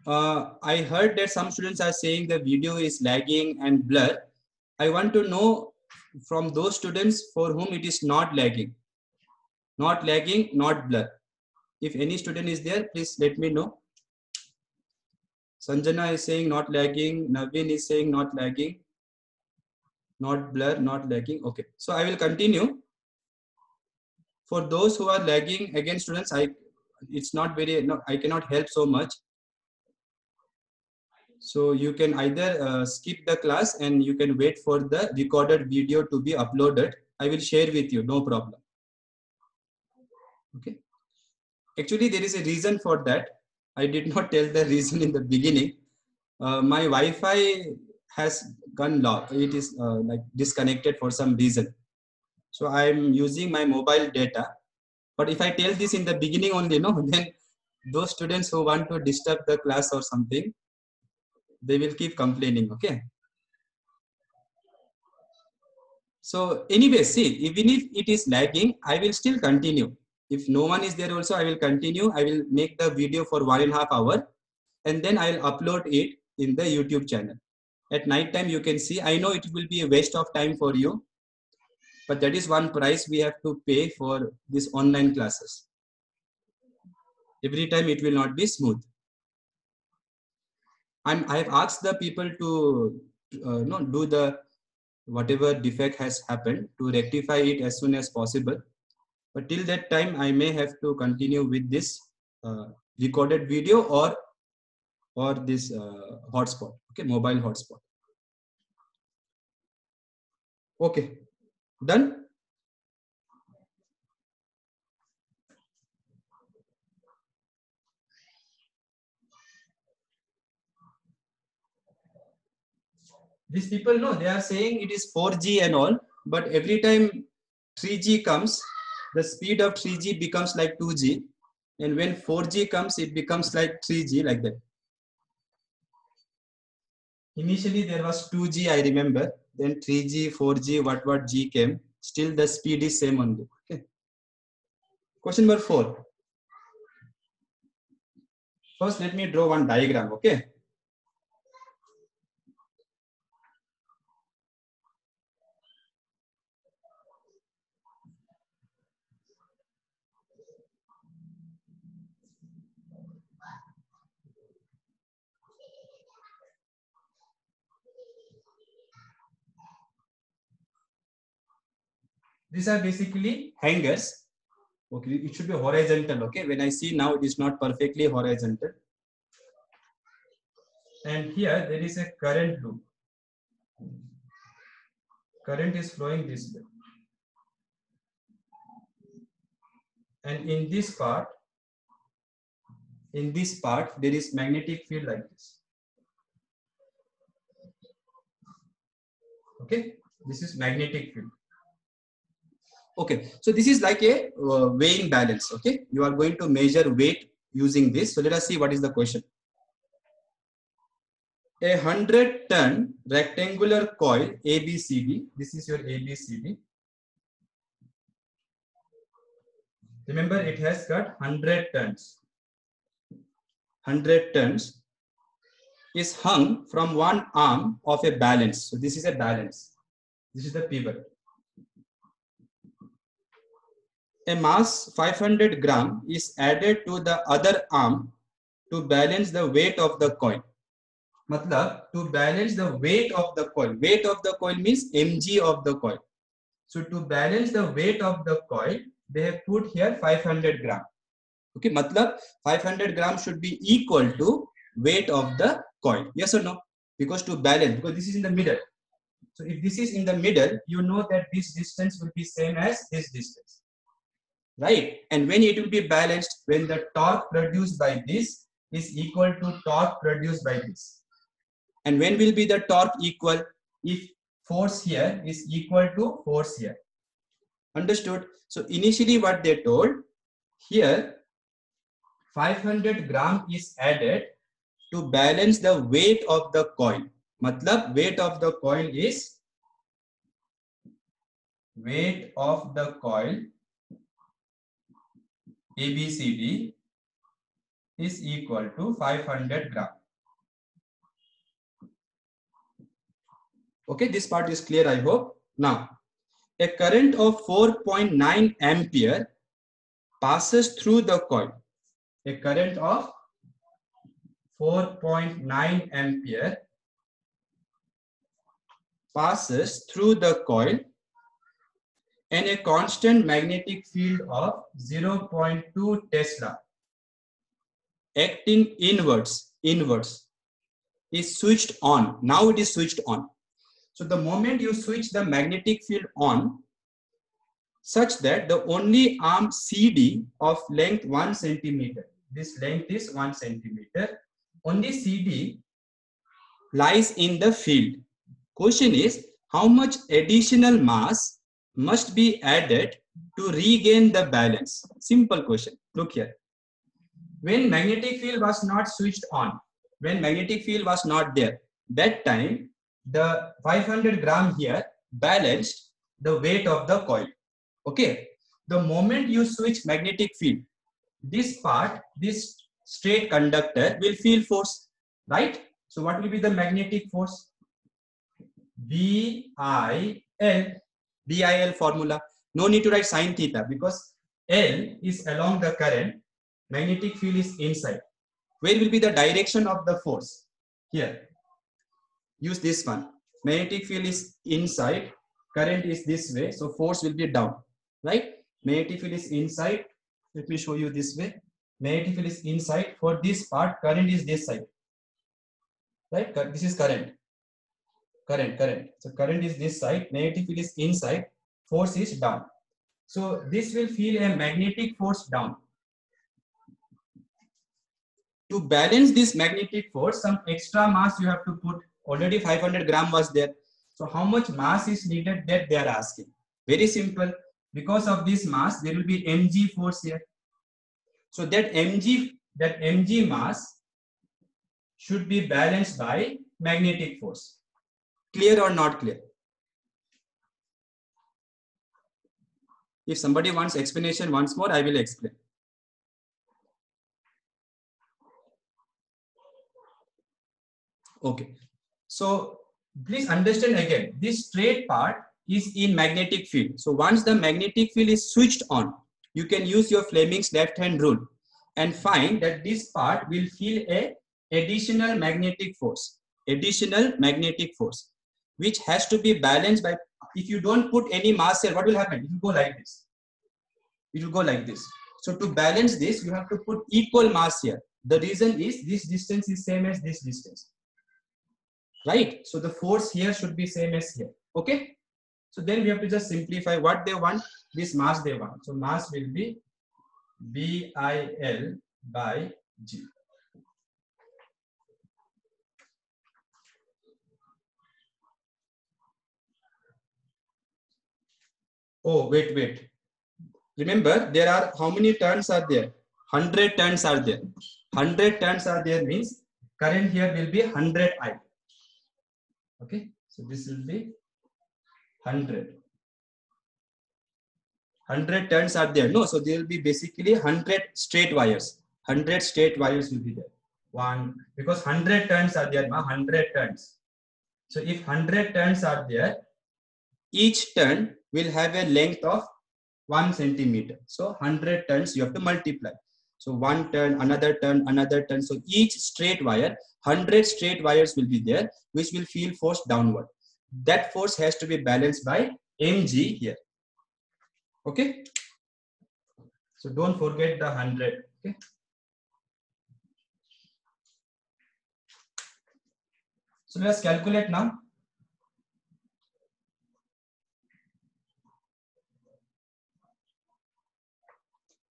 I heard that some students are saying the video is lagging and blur. I want to know from those students for whom it is not lagging. Not lagging, not blur. If any student is there, please let me know. Sanjana is saying not lagging. Naveen is saying not lagging. Not blur, not lagging. Okay. So I will continue. For those who are lagging, again students, it's not very, no, I cannot help so much. So you can either skip the class and you can wait for the recorded video to be uploaded. I will share with you, no problem. Okay. Actually, there is a reason for that. I did not tell the reason in the beginning. My Wi-Fi has gone low. It is like disconnected for some reason. So I'm using my mobile data. But if I tell this in the beginning only, no, then those students who want to disturb the class or something, they will keep complaining. Okay. So anyway, see, even if it is lagging, I will still continue. If no one is there also, I will continue. I will make the video for 1.5 hours and then I will upload it in the YouTube channel. At night time, you can see, I know it will be a waste of time for you, but that is one price we have to pay for these online classes. Every time it will not be smooth. I have asked the people to do the whatever defect has happened to rectify it as soon as possible. But till that time, I may have to continue with this recorded video or this hotspot, okay, mobile hotspot. Okay, done. These people know, they are saying it is 4G and all, but every time 3G comes, the speed of 3G becomes like 2G, and when 4G comes, it becomes like 3G, like that. Initially there was 2G, I remember, then 3G, 4G, what G came, still the speed is same only. Okay. Question number 4. First, let me draw one diagram, okay? These are basically hangers. Okay, it should be horizontal. Okay, when I see now, it is not perfectly horizontal. And here there is a current loop. Current is flowing this way. And in this part, there is magnetic field like this. Okay, this is magnetic field. Okay, so this is like a weighing balance. Okay, you are going to measure weight using this. So let us see what is the question. A 100-ton rectangular coil ABCD. This is your ABCD. Remember, it has got 100 turns. 100 turns is hung from one arm of a balance. So this is a balance. This is the pivot. A mass 500 gram is added to the other arm to balance the weight of the coil. Matlab, to balance the weight of the coil. Weight of the coil means mg of the coil. So to balance the weight of the coil, they have put here 500 gram. Okay, matlab 500 gram should be equal to weight of the coil. Yes or no? Because to balance, because this is in the middle. So if this is in the middle, you know that this distance will be same as this distance. Right? And when it will be balanced, when the torque produced by this is equal to torque produced by this. And when will be the torque equal? If force here is equal to force here. Understood? So initially what they told, here 500 gram is added to balance the weight of the coil. Matlab weight of the coil is weight of the coil ABCD is equal to 500 gram. Okay, this part is clear, I hope. Now, a current of 4.9 ampere passes through the coil. A current of 4.9 ampere passes through the coil, and a constant magnetic field of 0.2 Tesla acting inwards is switched on. Now it is switched on. So the moment you switch the magnetic field on, such that the only arm CD of length 1 centimeter, this length is 1 centimeter, only CD lies in the field. Question is, how much additional mass must be added to regain the balance? Simple question. Look here. When magnetic field was not switched on, when magnetic field was not there, that time the 500 gram here balanced the weight of the coil. Okay. The moment you switch magnetic field, this part, this straight conductor will feel force, right? So what will be the magnetic force? BIL formula. No need to write sine theta because L is along the current, magnetic field is inside. Where will be the direction of the force? Here. Use this one. Magnetic field is inside, current is this way, so force will be down, right? Magnetic field is inside. Let me show you this way. Magnetic field is inside. For this part, current is this side, right? This is current. Current. So current is this side, magnetic field is inside, force is down. So this will feel a magnetic force down. To balance this magnetic force, some extra mass you have to put. Already 500 gram was there. So how much mass is needed, that they are asking. Very simple. Because of this mass, there will be mg force here. So that mg mass should be balanced by magnetic force. Clear or not clear? If somebody wants explanation once more, I will explain. Okay. So please understand again, this straight part is in magnetic field. So once the magnetic field is switched on, you can use your Fleming's left hand rule and find that this part will feel a additional magnetic force, which has to be balanced by, if you don't put any mass here, what will happen? It will go like this. It will go like this. So to balance this, you have to put equal mass here. The reason is this distance is same as this distance. Right? So the force here should be same as here. Okay? So then we have to just simplify what they want, this mass they want. So mass will be BIL by G. Oh, wait. Remember, there are how many turns are there? 100 turns are there. 100 turns are there means current here will be 100 I. Okay, so this will be 100. 100 turns are there. No, so there will be basically 100 straight wires. 100 straight wires will be there. One, because 100 turns are there, 100 turns. So if 100 turns are there, each turn will have a length of 1 centimeter. So 100 turns you have to multiply. So one turn, another turn, another turn. So each straight wire, 100 straight wires will be there, which will feel force downward. That force has to be balanced by mg here. Okay. So don't forget the 100. Okay. So let's calculate now.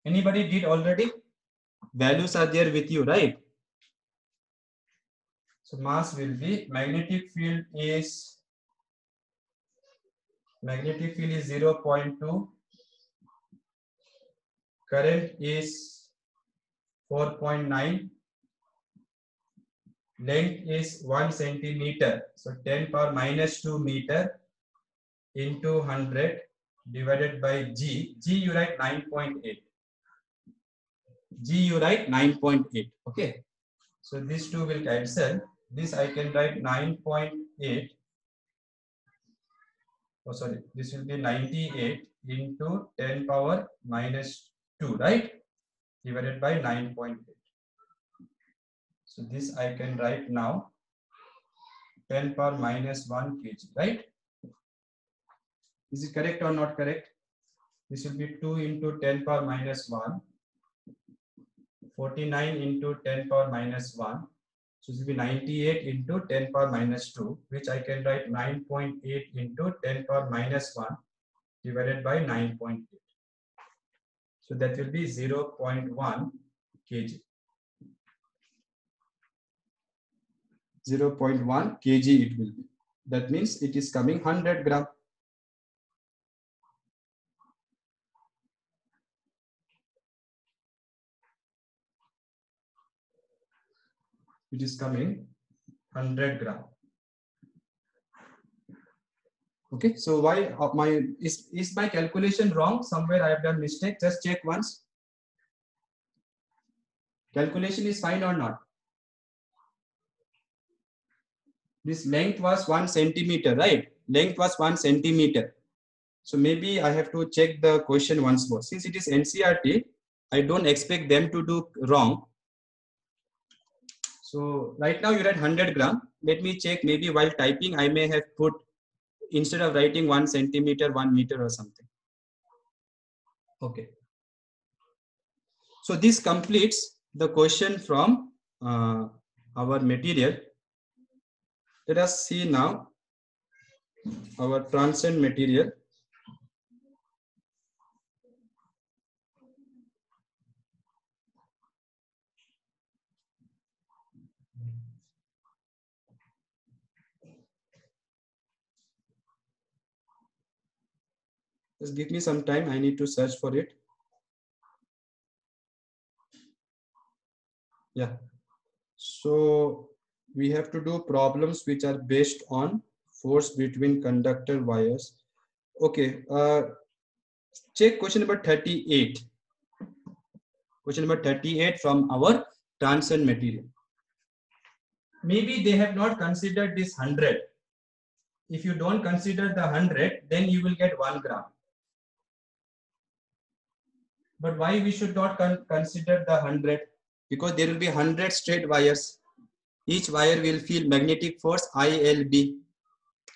Anybody did already? Values are there with you, right? So mass will be, magnetic field is 0.2, current is 4.9, length is 1 centimeter. So 10 power minus 2 meter into 100 divided by G. G you write 9.8. G you write 9.8. Okay. So these two will cancel. This I can write 9.8. Oh, sorry. This will be 98 into 10 power minus 2, right? Divided by 9.8. So this I can write now 10 power minus 1 kg, right? Is it correct or not correct? This will be 2 into 10 power minus 1. 49 into 10 power minus 1. So this will be 98 into 10 power minus 2, which I can write 9.8 into 10 power minus 1 divided by 9.8. So that will be 0.1 kg. 0.1 kg it will be. That means it is coming 100 gram. It is coming 100 gram. Okay, so why my is my calculation wrong? Somewhere I have done mistake. Just check once. Calculation is fine or not? This length was 1 centimeter, right? Length was 1 centimeter. So maybe I have to check the question once more. Since it is NCERT, I don't expect them to do wrong. So right now you write 100 gram. Let me check. Maybe while typing, I may have put, instead of writing 1 centimeter, 1 meter or something. Okay. So this completes the question from our material. Let us see now our transient material. Just give me some time. I need to search for it. Yeah. So we have to do problems which are based on force between conductor wires. Okay. Check question number 38. Question number 38 from our transient material. Maybe they have not considered this 100. If you don't consider the 100, then you will get 1 gram. But why we should not consider the 100? Because there will be 100 straight wires. Each wire will feel magnetic force ILB.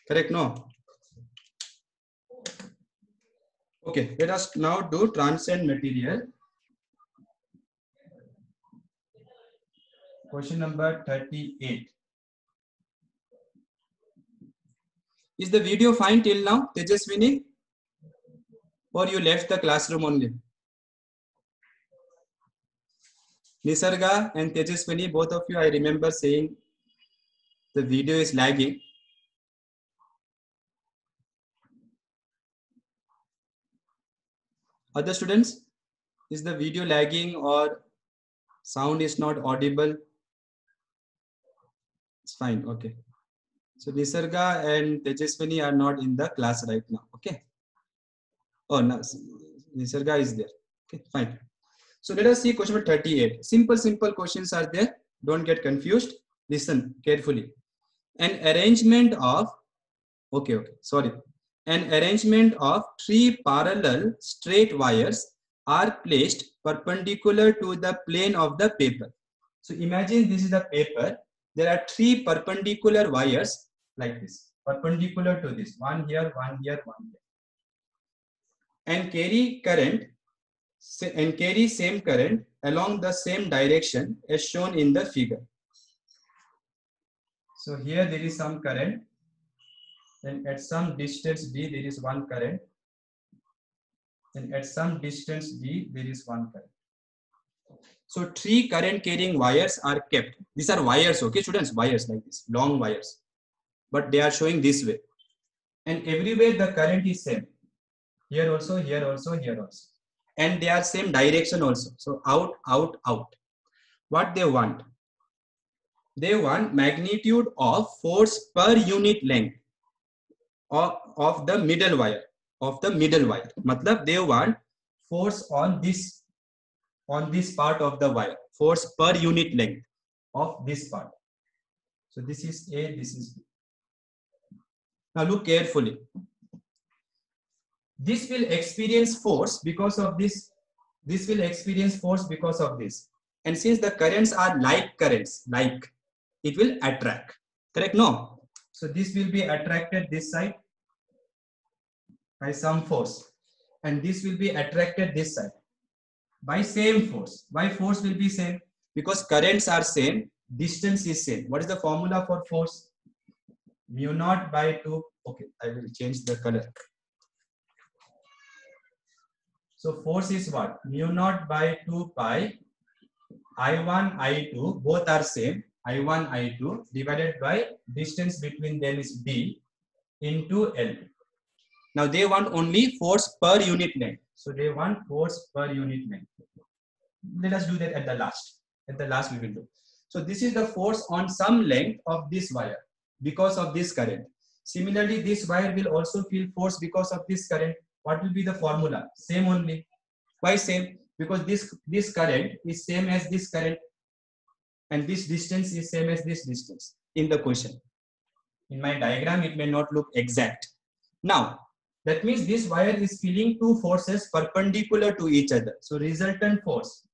Correct? No? Okay, let us now do transient material. Question number 38. Is the video fine till now, Tejaswini? Or you left the classroom only? Nisarga and Tejaswini, both of you, I remember saying the video is lagging. Other students, is the video lagging or sound is not audible? It's fine, okay. So Nisarga and Tejaswini are not in the class right now, okay? Oh, no. Nisarga is there. Okay, fine. So let us see question number 38. Simple questions are there. Don't get confused. Listen carefully. An arrangement of, sorry. An arrangement of 3 parallel straight wires are placed perpendicular to the plane of the paper. So imagine this is the paper. There are 3 perpendicular wires like this, perpendicular to this. One here, one here, one here. And carry same current along the same direction as shown in the figure. So here there is some current, then at some distance d there is one current, then at some distance d there is one current. So 3 current carrying wires are kept. These are wires, okay students, wires like this, long wires, but they are showing this way, and everywhere the current is same. Here also, here also, here also, and they are same direction also. So out, out, out. What they want? They want magnitude of force per unit length of the middle wire. Matlab they want force on this part of the wire, force per unit length of this part. So this is A, this is B. Now look carefully. This will experience force because of this. This will experience force because of this. And since the currents are like currents, like, it will attract. Correct? No. So this will be attracted this side by some force. And this will be attracted this side by same force. Why force will be same? Because currents are same, distance is same. What is the formula for force? Mu naught by 2. Okay, I will change the color. So force is what? Mu naught by 2 pi I1, I2, both are same, I1, I2, divided by distance between them is d into L. Now they want only force per unit length. So they want force per unit length. Let us do that at the last. At the last we will do. So this is the force on some length of this wire because of this current. Similarly, this wire will also feel force because of this current. What will be the formula? Same only. Why same? Because this current is same as this current, and this distance is same as this distance in the question. In my diagram, it may not look exact. Now, that means this wire is feeling 2 forces perpendicular to each other. So resultant force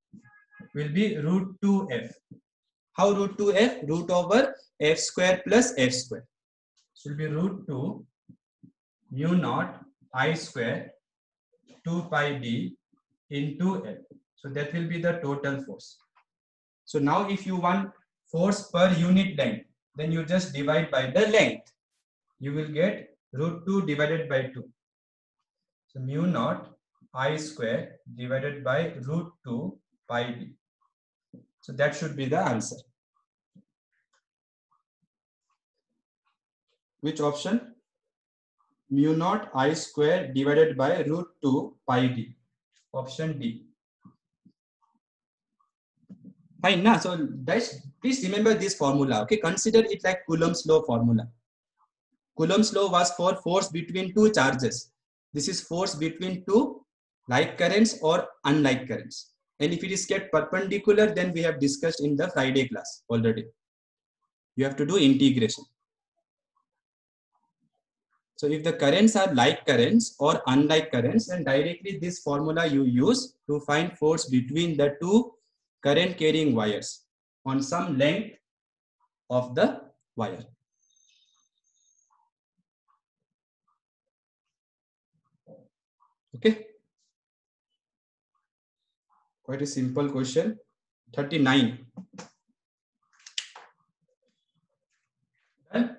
will be root 2F. How root 2F? Root over F square plus F square. So it will be root 2 mu naught I square 2 pi d into L. So that will be the total force. So now if you want force per unit length, then you just divide by the length. You will get root 2 divided by 2. So mu naught I square divided by root 2 pi d. So that should be the answer. Which option? Mu naught I square divided by root 2 pi d. Option D. Fine. Now, so guys, please remember this formula. Okay, consider it like Coulomb's law formula. Coulomb's law was for force between 2 charges. This is force between 2 like currents or unlike currents. And if it is kept perpendicular, then we have discussed in the Friday class already. You have to do integration. So if the currents are like currents or unlike currents, then directly this formula you use to find force between the 2 current carrying wires on some length of the wire. Okay. Quite a simple question. 39. Done?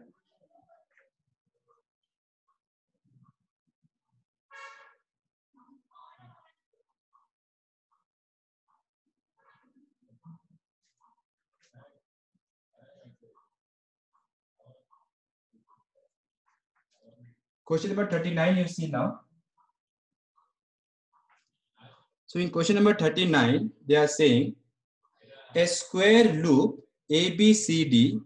Question number 39 you see now. So in question number 39, they are saying a square loop ABCD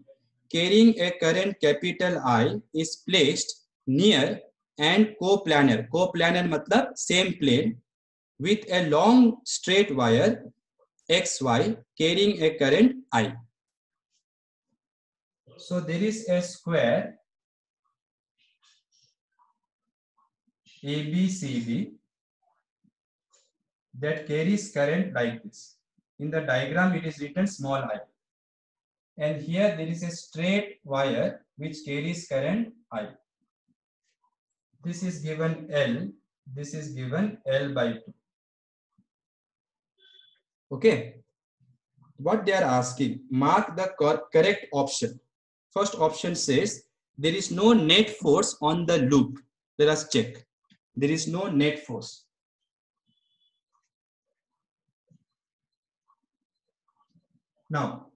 carrying a current capital I is placed near and coplanar. Coplanar matlab same plane with a long straight wire XY carrying a current I. So there is a square ABCD that carries current like this. In the diagram, it is written small I. And here there is a straight wire which carries current I. This is given L. This is given L by 2. Okay. What they are asking, mark the correct option. First option says there is no net force on the loop. Let us check. There is no net force. Now,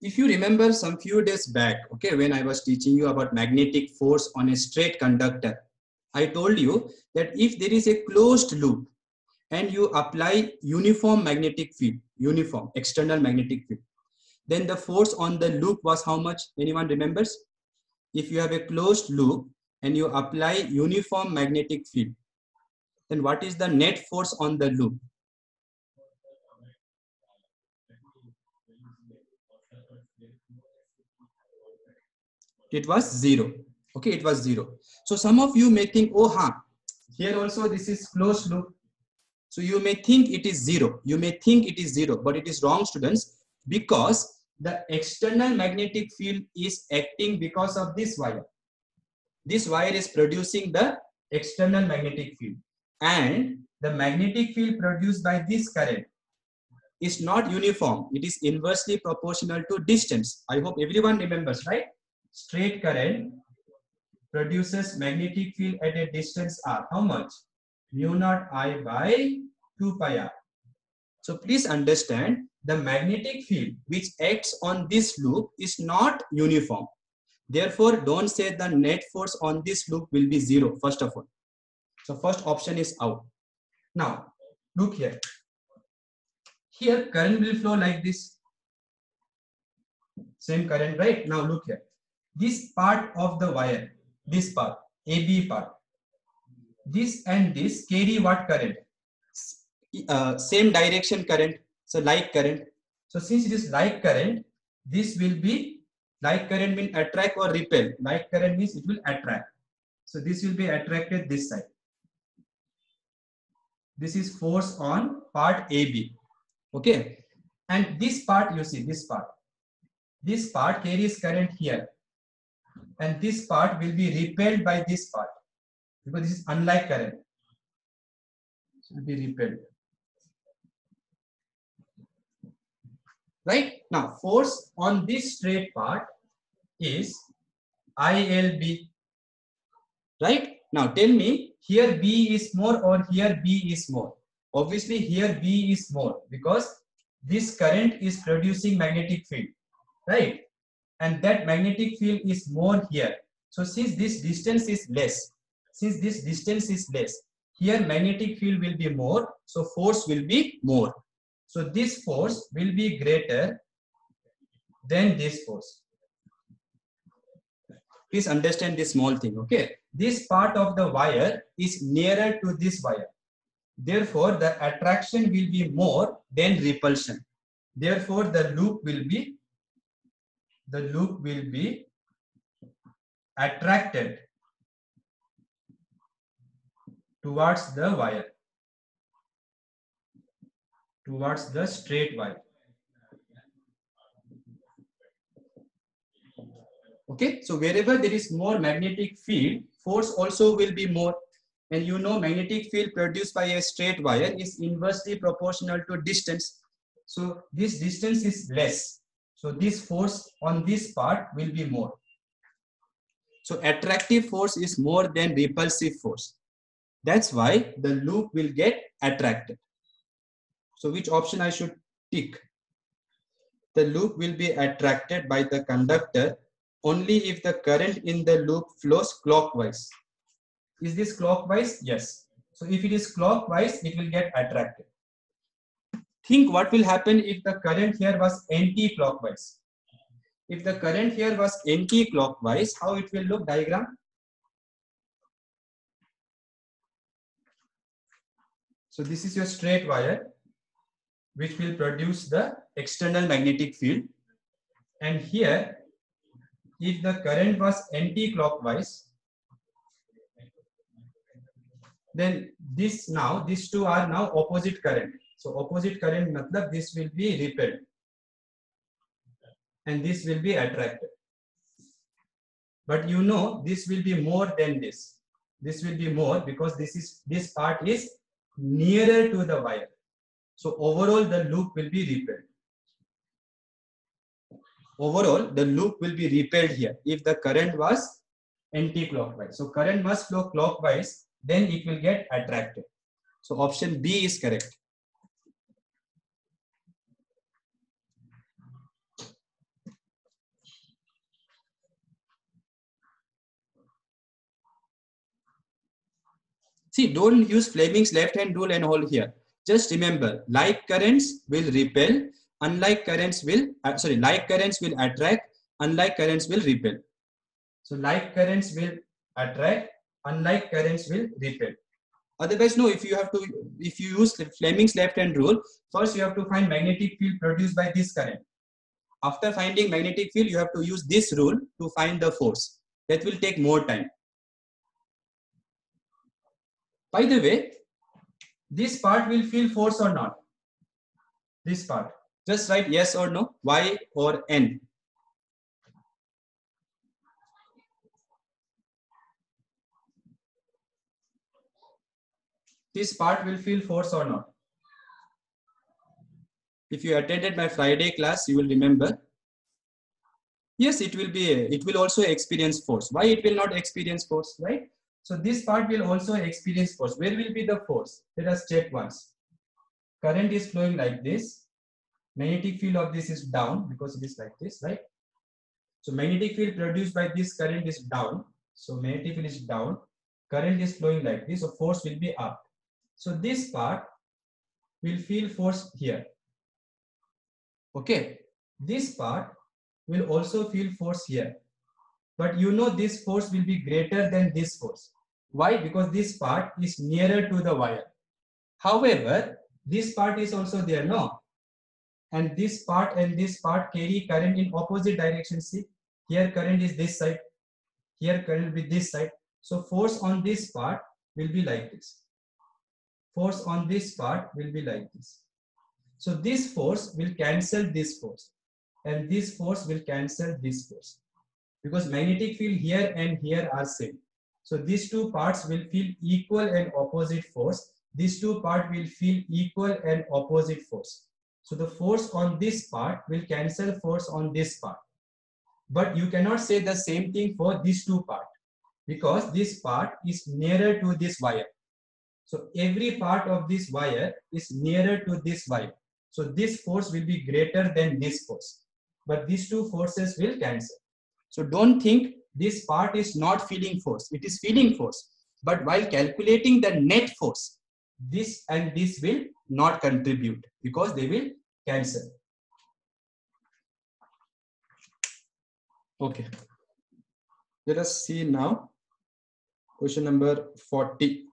if you remember some few days back, okay, when I was teaching you about magnetic force on a straight conductor, I told you that if there is a closed loop and you apply uniform magnetic field, uniform external magnetic field, then the force on the loop was how much? Anyone remembers? If you have a closed loop and you apply uniform magnetic field, then what is the net force on the loop? It was 0. Okay, it was 0. So some of you may think, oh, here also this is closed loop. So you may think it is 0. You may think it is 0, but it is wrong, students, because the external magnetic field is acting because of this wire. This wire is producing the external magnetic field, and the magnetic field produced by this current is not uniform. It is inversely proportional to distance. I hope everyone remembers, right? Straight current produces magnetic field at a distance r. How much? Mu naught I by 2 pi r. So please understand, the magnetic field which acts on this loop is not uniform. Therefore, don't say the net force on this loop will be 0, first of all. So first option is out. Now, look here. Here, current will flow like this. Same current, right? Now look here. This part of the wire, this part, AB part, this and this carry what current? Same direction current. So like current. So since it is like current, this will be like current means attract or repel. Like current means it will attract. So this will be attracted this side. This is force on part AB. Okay. And this part, you see, this part carries current here. And this part will be repelled by this part, because this is unlike current. So it will be repelled. Right? Now, force on this straight part is ILB. Right? Now, tell me, here B is more or here B is more? Obviously, here B is more, because this current is producing magnetic field. Right? And that magnetic field is more here. So since this distance is less, here magnetic field will be more, so force will be more. So this force will be greater than this force. Please understand this small thing, okay? This part of the wire is nearer to this wire. Therefore, the attraction will be more than repulsion. Therefore, the loop will be attracted towards the wire, towards the straight wire. Okay, so wherever there is more magnetic field, force also will be more. And you know, magnetic field produced by a straight wire is inversely proportional to distance. So this distance is less. So this force on this part will be more. So attractive force is more than repulsive force. That's why the loop will get attracted. So which option I should tick? The loop will be attracted by the conductor only if the current in the loop flows clockwise. Is this clockwise? Yes. So if it is clockwise, it will get attracted. Think what will happen if the current here was anti-clockwise. If the current here was anti-clockwise, how it will look? Diagram. So this is your straight wire which will produce the external magnetic field. And here, if the current was anti-clockwise, then these two are now opposite current. So opposite current matlab this will be repelled and this will be attracted. But you know this will be more than this. This will be more because this part is nearer to the wire. So overall the loop will be repelled. Overall the loop will be repelled here if the current was anti-clockwise. So current must flow clockwise, then it will get attracted. So option B is correct. See, don't use Fleming's left-hand rule and all here. Just remember, like currents will repel, like currents will attract, unlike currents will repel. So like currents will attract, unlike currents will repel. Otherwise, no, if you use Fleming's left-hand rule, first you have to find magnetic field produced by this current. After finding magnetic field, you have to use this rule to find the force. That will take more time. By the way, this part will feel force or not? This part. Just write yes or no, Y or N. This part will feel force or not? If you attended my Friday class, you will remember. Yes, it will also experience force. Why it will not experience force, right? So this part will also experience force. Where will be the force? Let us check once. Current is flowing like this. Magnetic field of this is down because it is like this, right? So magnetic field produced by this current is down. So magnetic field is down. Current is flowing like this. So force will be up. So this part will feel force here. Okay. This part will also feel force here. But you know this force will be greater than this force. Why? Because this part is nearer to the wire. However, this part is also there, no? And this part carry current in opposite direction. See, here current is this side, here current will be this side. So force on this part will be like this. Force on this part will be like this. So this force will cancel this force, and this force will cancel this force, because magnetic field here and here are same. So these two parts will feel equal and opposite force. These two parts will feel equal and opposite force. So the force on this part will cancel force on this part. But you cannot say the same thing for these two parts, because this part is nearer to this wire. So every part of this wire is nearer to this wire. So this force will be greater than this force. But these two forces will cancel. So don't think this part is not feeling force. It is feeling force. But while calculating the net force, this and this will not contribute because they will cancel. Okay. Let us see now question number 40.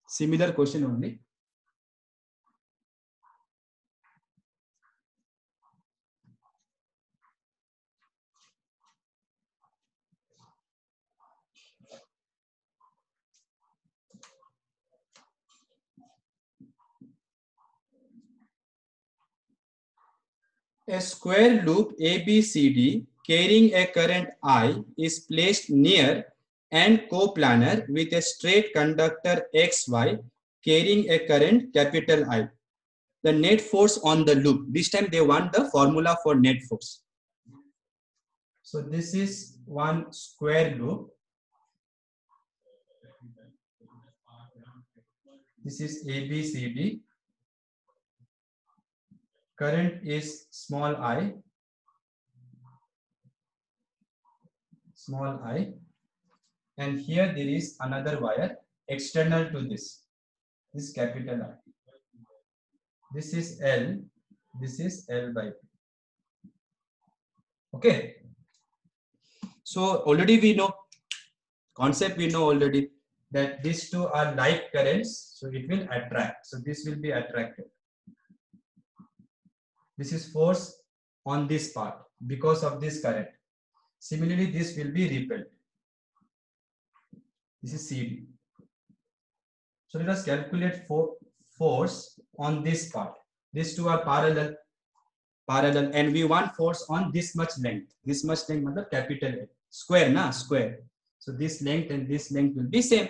Similar question only. A square loop ABCD carrying a current I is placed near and coplanar with a straight conductor XY carrying a current capital I. The net force on the loop. This time they want the formula for net force. So this is one square loop. This is ABCD. Current is small I, and here there is another wire external to this capital I. This is L, this is L by P. Okay. So already we know, concept we know already. that these two are like currents, so it will attract. So this will be attracted. This is force on this part because of this current. Similarly, this will be repelled. This is CD. So let us calculate force on this part. These two are parallel, and we want force on this much length. This much length matlab capital L. Square na, square. So this length and this length will be same.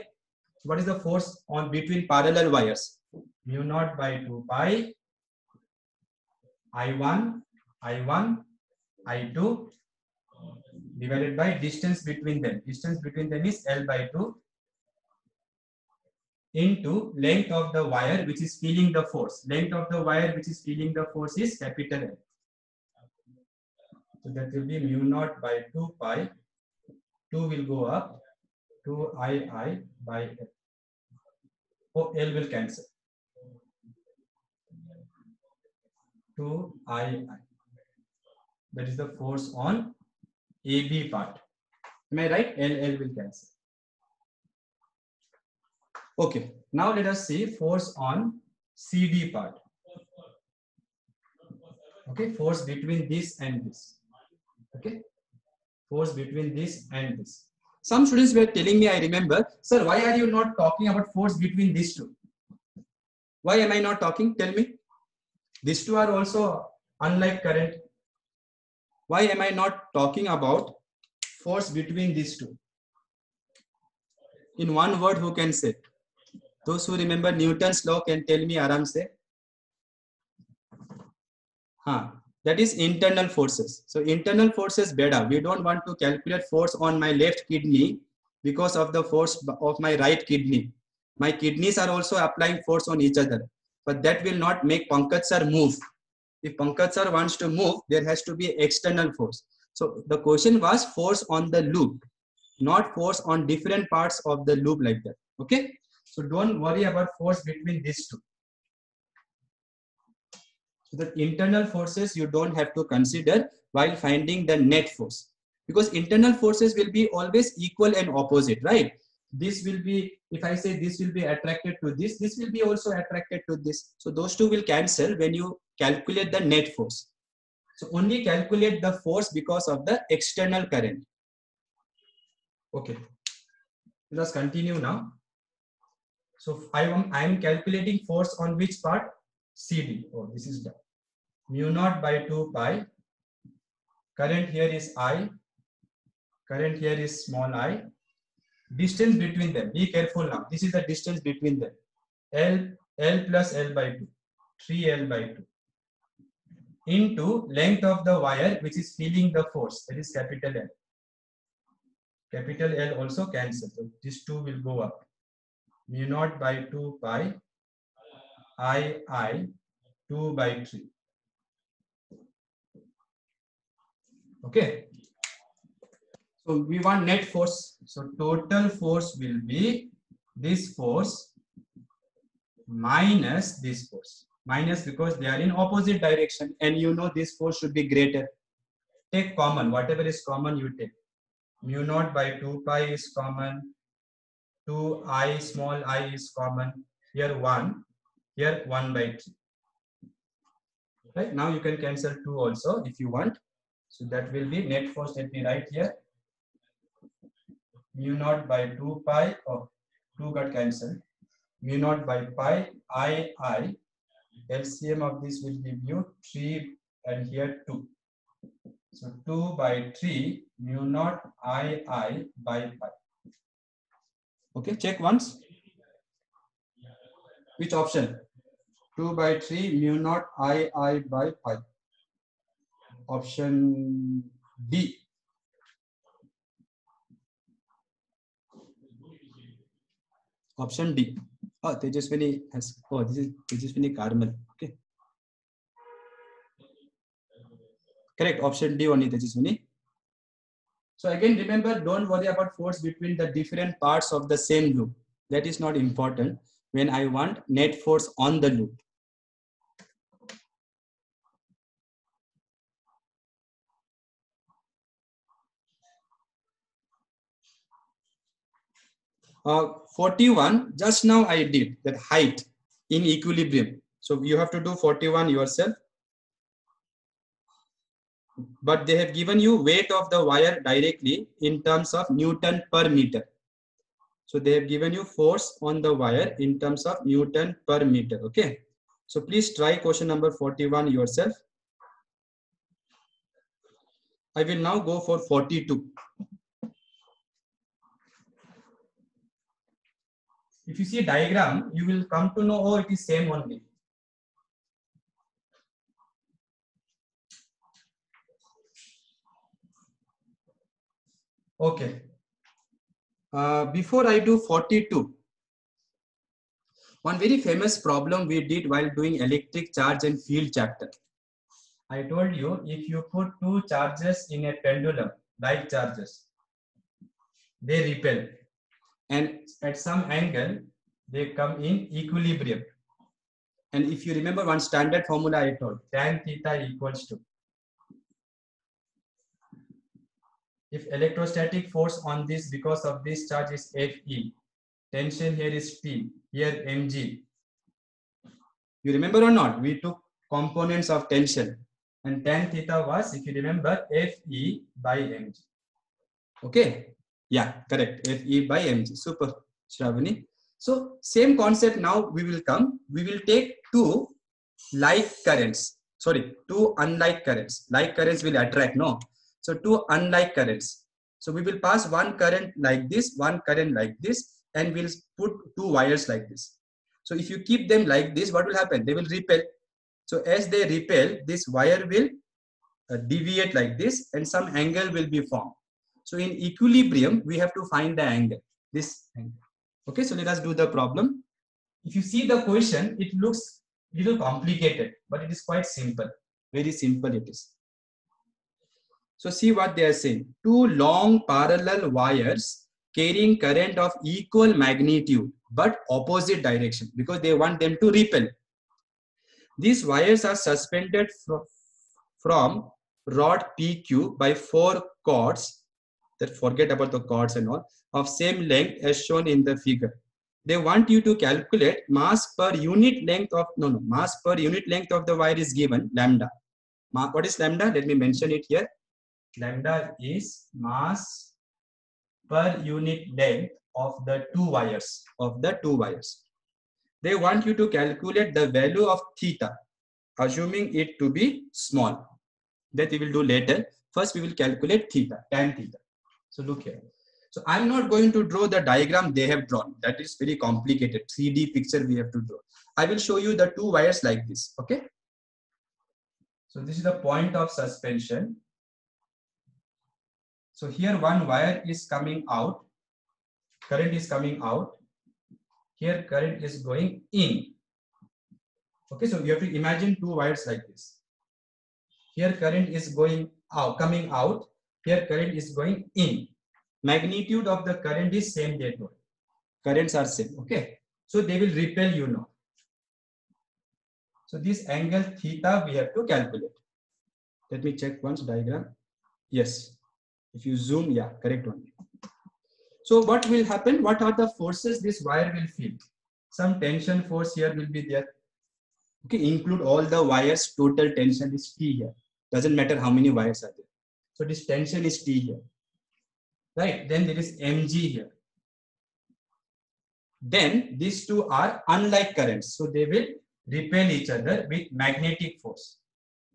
So what is the force on between parallel wires? Mu naught by 2 pi I1, I2 divided by distance between them. Distance between them is L by 2 into length of the wire which is feeling the force. Length of the wire which is feeling the force is capital L. So that will be mu naught by 2 pi. 2 will go up. 2II by L. Oh, L will cancel. 2II. That is the force on AB part. Am I right? L will cancel. Okay. Now let us see force on CD part. Okay. Force between this and this. Okay. Force between this and this. Some students were telling me, I remember, sir, why are you not talking about force between these two? Why am I not talking? Tell me. These two are also unlike current. Why am I not talking about force between these two? In one word, who can say? Those who remember Newton's law can tell me aram se. That is internal forces. So internal forces better. We don't want to calculate force on my left kidney because of the force of my right kidney. My kidneys are also applying force on each other, but that will not make Pankaj sir move. If Pankaj sir wants to move, there has to be external force. So the question was force on the loop, not force on different parts of the loop like that. Okay. So don't worry about force between these two. So the internal forces you don't have to consider while finding the net force, because internal forces will be always equal and opposite, right? This will be, if I say this will be attracted to this, this will be also attracted to this. So those two will cancel when you calculate the net force. So only calculate the force because of the external current. Okay. Let us continue now. So I am calculating force on which part? CD. Oh, this is done. Mu naught by 2 pi. Current here is I. Current here is small I. Distance between them. Be careful now. This is the distance between them. L plus L by 2. 3L by 2. Into length of the wire which is feeling the force. That is capital L. Capital L also cancels. So this 2 will go up. Mu naught by 2 pi. I 2 by 3. Okay. So we want net force. So total force will be this force minus this force. Minus because they are in opposite direction, and you know this force should be greater. Take common. Whatever is common, you take. Mu naught by 2 pi is common. 2I small I is common. Here 1. Here 1 by 3. Right? Now you can cancel 2 also if you want. So that will be net force. Let me write here. Mu naught by 2 pi, or 2 got cancelled. Mu naught by pi I. LCM of this will give you 3 and here 2. So 2 by 3 mu naught I by pi. Okay, check once. Which option? 2 by 3 mu naught I by pi. Option D. Option D. Oh, Tejaswini has. Oh, this is Tejaswini Carmel. Okay. Correct. Option D only, Tejaswini. So again, remember, don't worry about force between the different parts of the same loop. That is not important when I want net force on the loop. 41, just now I did that height in equilibrium. So you have to do 41 yourself. But they have given you weight of the wire directly in terms of Newton per meter. So they have given you force on the wire in terms of Newton per meter. Okay. So please try question number 41 yourself. I will now go for 42. If you see a diagram, you will come to know, oh, it is same only. Okay. Before I do 42, one very famous problem we did while doing electric charge and field chapter. I told you, if you put two charges in a pendulum, like charges, they repel. And at some angle, they come in equilibrium. And if you remember one standard formula I told, tan theta equals to, if electrostatic force on this because of this charge is Fe, tension here is T, here mg. You remember or not? We took components of tension, and tan theta was, if you remember, Fe by mg. Okay? Yeah, correct. Fe by mg. Super, Shravani. So same concept now we will come. We will take two like currents. Sorry, two unlike currents. Like currents will attract, no? So two unlike currents. So we will pass one current like this, one current like this, and we'll put two wires like this. So if you keep them like this, what will happen? They will repel. So as they repel, this wire will deviate like this, and some angle will be formed. So in equilibrium, we have to find the angle, this angle. Okay, so let us do the problem. If you see the question, it looks a little complicated, but it is quite simple. Very simple it is. So see what they are saying. Two long parallel wires carrying current of equal magnitude but opposite direction, because they want them to repel. These wires are suspended from rod PQ by 4 cords, that forget about the cords and all, of same length as shown in the figure. They want you to calculate mass per unit length of, mass per unit length of the wire is given, lambda. What is lambda? Let me mention it here. Lambda is mass per unit length of the two wires, They want you to calculate the value of theta, assuming it to be small. That we will do later. First, we will calculate theta, tan theta. So look here. So I'm not going to draw the diagram they have drawn. That is very complicated. 3D picture we have to draw. I will show you the two wires like this. Okay. So this is the point of suspension. So here one wire is coming out. Current is coming out. Here current is going in. Okay. So you have to imagine two wires like this. Here current is going out, coming out. Here current is going in. Magnitude of the current is same, they told. Currents are same. Okay. So they will repel, you know. So this angle theta we have to calculate. Let me check once diagram. Yes. If you zoom, yeah, correct one. So what will happen? What are the forces this wire will feel? Some tension force here will be there. Okay, include all the wires, total tension is T here. Doesn't matter how many wires are there. So this tension is T here. Right, then there is mg here. Then these two are unlike currents, so they will repel each other with magnetic force,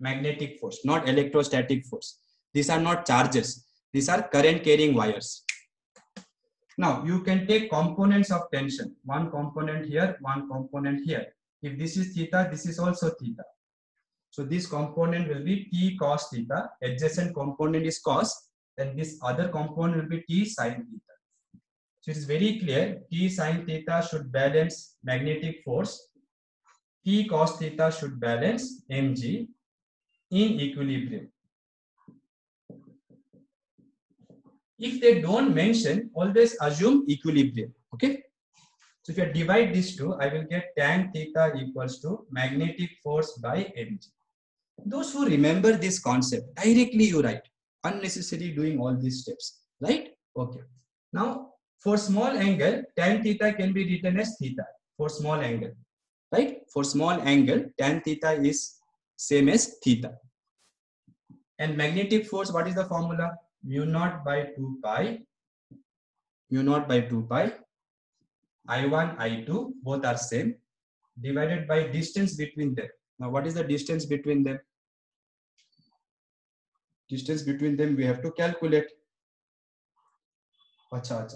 not electrostatic force. These are not charges, these are current carrying wires. Now you can take components of tension, one component here, one component here. If this is theta, this is also theta. So this component will be T cos theta, adjacent component is cos, and this other component will be T sin theta. So it is very clear, T sin theta should balance magnetic force, T cos theta should balance mg in equilibrium. If they don't mention, always assume equilibrium. Okay. So if you divide these two, I will get tan theta equals to magnetic force by mg. Those who remember this concept, directly you write. Unnecessary doing all these steps, right? Okay. Now For small angle, tan theta can be written as theta for small angle, right? For small angle, tan theta is same as theta. And magnetic force, what is the formula? Mu naught by 2 pi, mu naught by 2 pi, I1, I2, both are same, divided by distance between them. Now, what is the distance between them? Distance between them we have to calculate.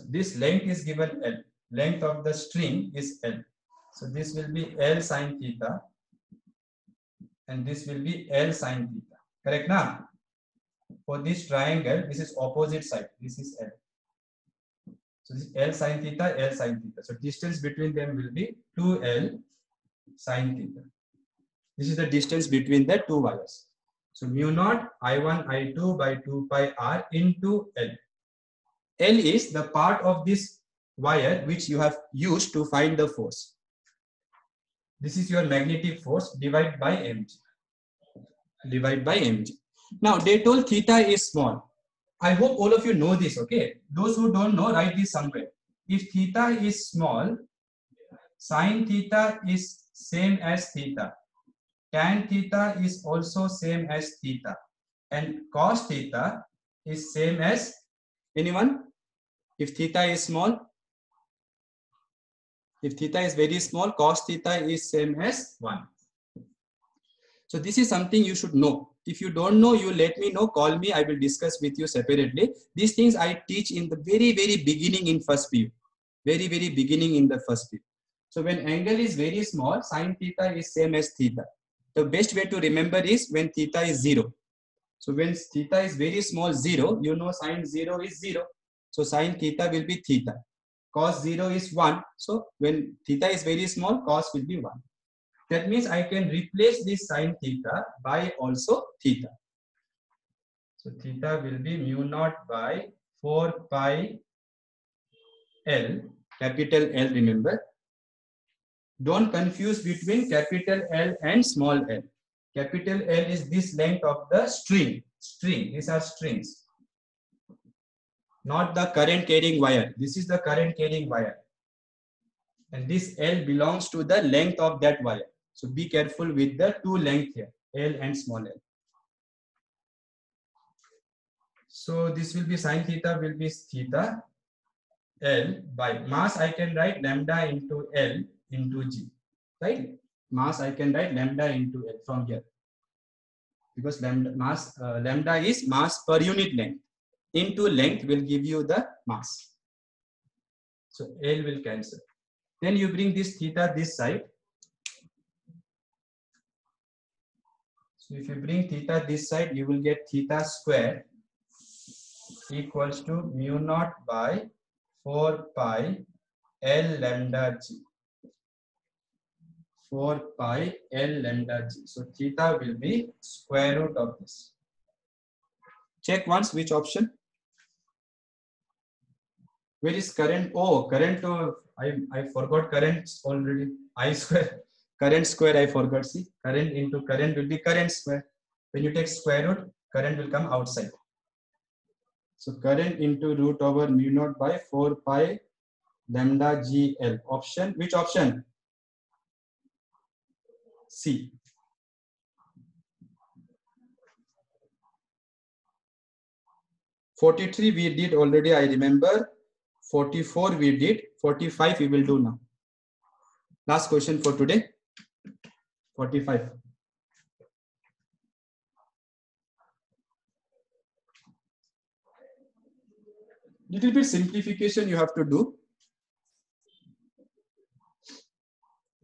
This length is given L. Length of the string is L. So this will be L sine theta, and this will be L sine theta. Correct now? For this triangle, this is opposite side. This is L. So this is L sine theta, L sine theta. So distance between them will be 2L sine theta. This is the distance between the two wires. So mu naught I1 I2 by 2 pi r into L. L is the part of this wire which you have used to find the force. This is your magnetic force divided by mg. Divide by mg. Now they told theta is small. I hope all of you know this, okay? Those who don't know, write this somewhere. If theta is small, sine theta is same as theta. Tan theta is also same as theta. And cos theta is same as, anyone? If theta is small, if theta is very small, cos theta is same as 1. So this is something you should know. If you don't know, you let me know, call me, I will discuss with you separately. These things I teach in the very, very beginning in first PU. Very, very beginning in the first PU. So when angle is very small, sine theta is same as theta. The best way to remember is when theta is 0. So when theta is very small, 0, you know sine 0 is 0. So sine theta will be theta. Cos 0 is 1. So when theta is very small, cos will be 1. That means I can replace this sine theta by also theta. So theta will be mu naught by 4 pi L, capital L, remember. Don't confuse between capital L and small l. Capital L is this length of the string. These are strings. Not the current carrying wire. This is the current carrying wire. And this L belongs to the length of that wire. So be careful with the two length here, L and small l. So this will be sine theta will be theta L by mass. I can write lambda into L into G, right? Mass I can write lambda into L from here, because lambda is mass per unit length. Into length will give you the mass. So L will cancel. Then you bring this theta this side. So if you bring theta this side, you will get theta square equals to mu naught by 4 pi L lambda G. 4 pi L lambda G. So theta will be square root of this. Check once which option. Where is current? Oh, current. I forgot current already. I square. Current square I forgot. See, current into current will be current square. When you take square root, current will come outside. So current into root over mu naught by 4 pi lambda GL. Option, which option? C. (43) we did already, I remember. 44 we did. 45 we will do now. Last question for today. 45. Little bit simplification you have to do.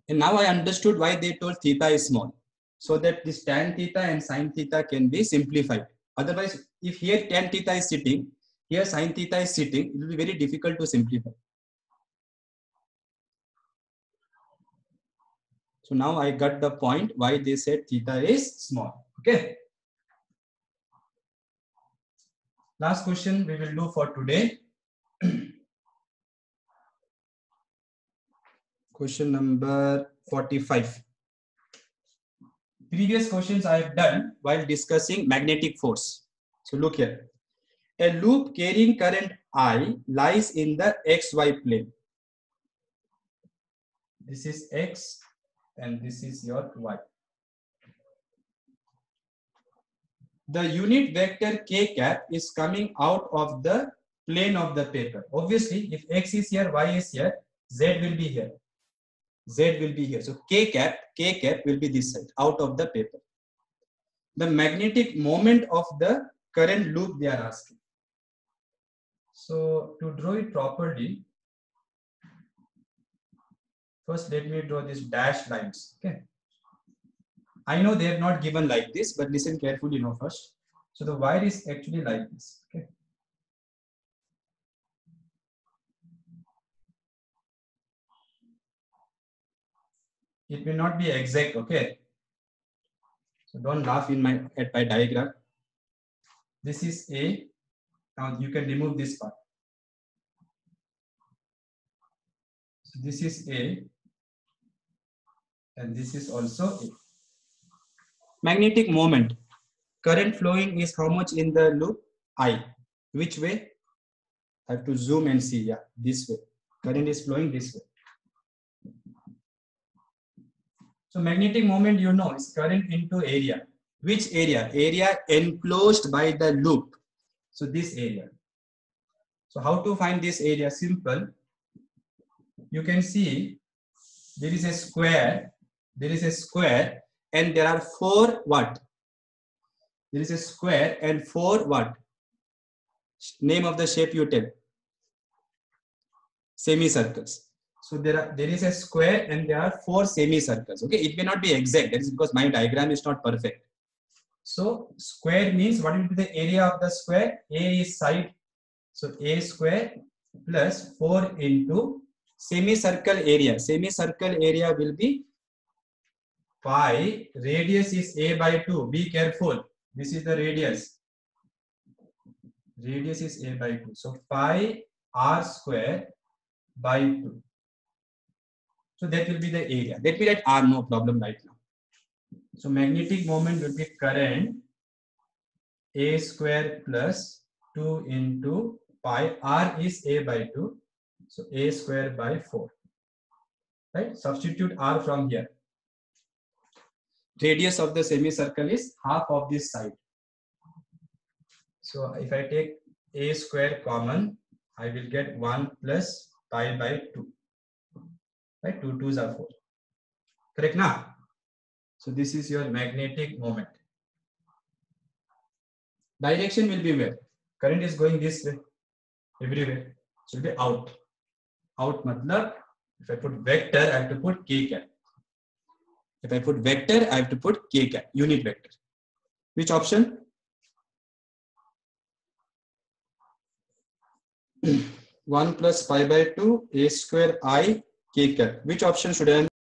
And now I understood why they told theta is small. So that this tan theta and sine theta can be simplified. Otherwise, if here tan theta is sitting, here sine theta is sitting, it will be very difficult to simplify. So now I got the point why they said theta is small. Okay. Last question we will do for today. Question number 45. Previous questions I have done while discussing magnetic force. So look here. A loop carrying current I lies in the xy plane. This is x and this is your y. The unit vector k cap is coming out of the plane of the paper. Obviously, if x is here, y is here, z will be here. Z will be here. So k cap will be this side, out of the paper. The magnetic moment of the current loop they are asking. So to draw it properly, first let me draw these dashed lines. Okay. I know they are not given like this, but listen carefully now first. So the wire is actually like this. Okay. It may not be exact. Okay. So don't laugh at my diagram. This is A. Now you can remove this part. So this is A. And this is also A. Magnetic moment. Current flowing is how much in the loop? I. Which way? I have to zoom and see. Yeah, this way. Current is flowing this way. So magnetic moment, you know, is current into area. Which area? Area enclosed by the loop. So this area. So how to find this area? Simple. You can see there is a square. There is a square and there are 4 what? There is a square and 4 what? Name of the shape you tell. Semicircles. So there is a square and there are 4 semicircles. Okay, it may not be exact. That is because my diagram is not perfect. So square means what will be the area of the square? A is side. So A square plus 4 into semicircle area. Semicircle area will be pi. Radius is A by 2. Be careful. This is the radius. Radius is A by 2. So pi r square by 2. So that will be the area. Let me write R, no problem right now. So magnetic moment will be current A square plus 2 into pi. R is A by 2. So A square by 4. Right? Substitute R from here. Radius of the semicircle is half of this side. So if I take A square common, I will get 1 plus pi by 2. Right? 2 2s are 4. Correct now? So this is your magnetic moment. Direction will be where? Current is going this way, everywhere. So it will be out. Out matlab, if I put vector, I have to put k cap. If I put vector, I have to put k cap, unit vector. Which option? 1 plus pi by 2, a square I, k cap. Which option should I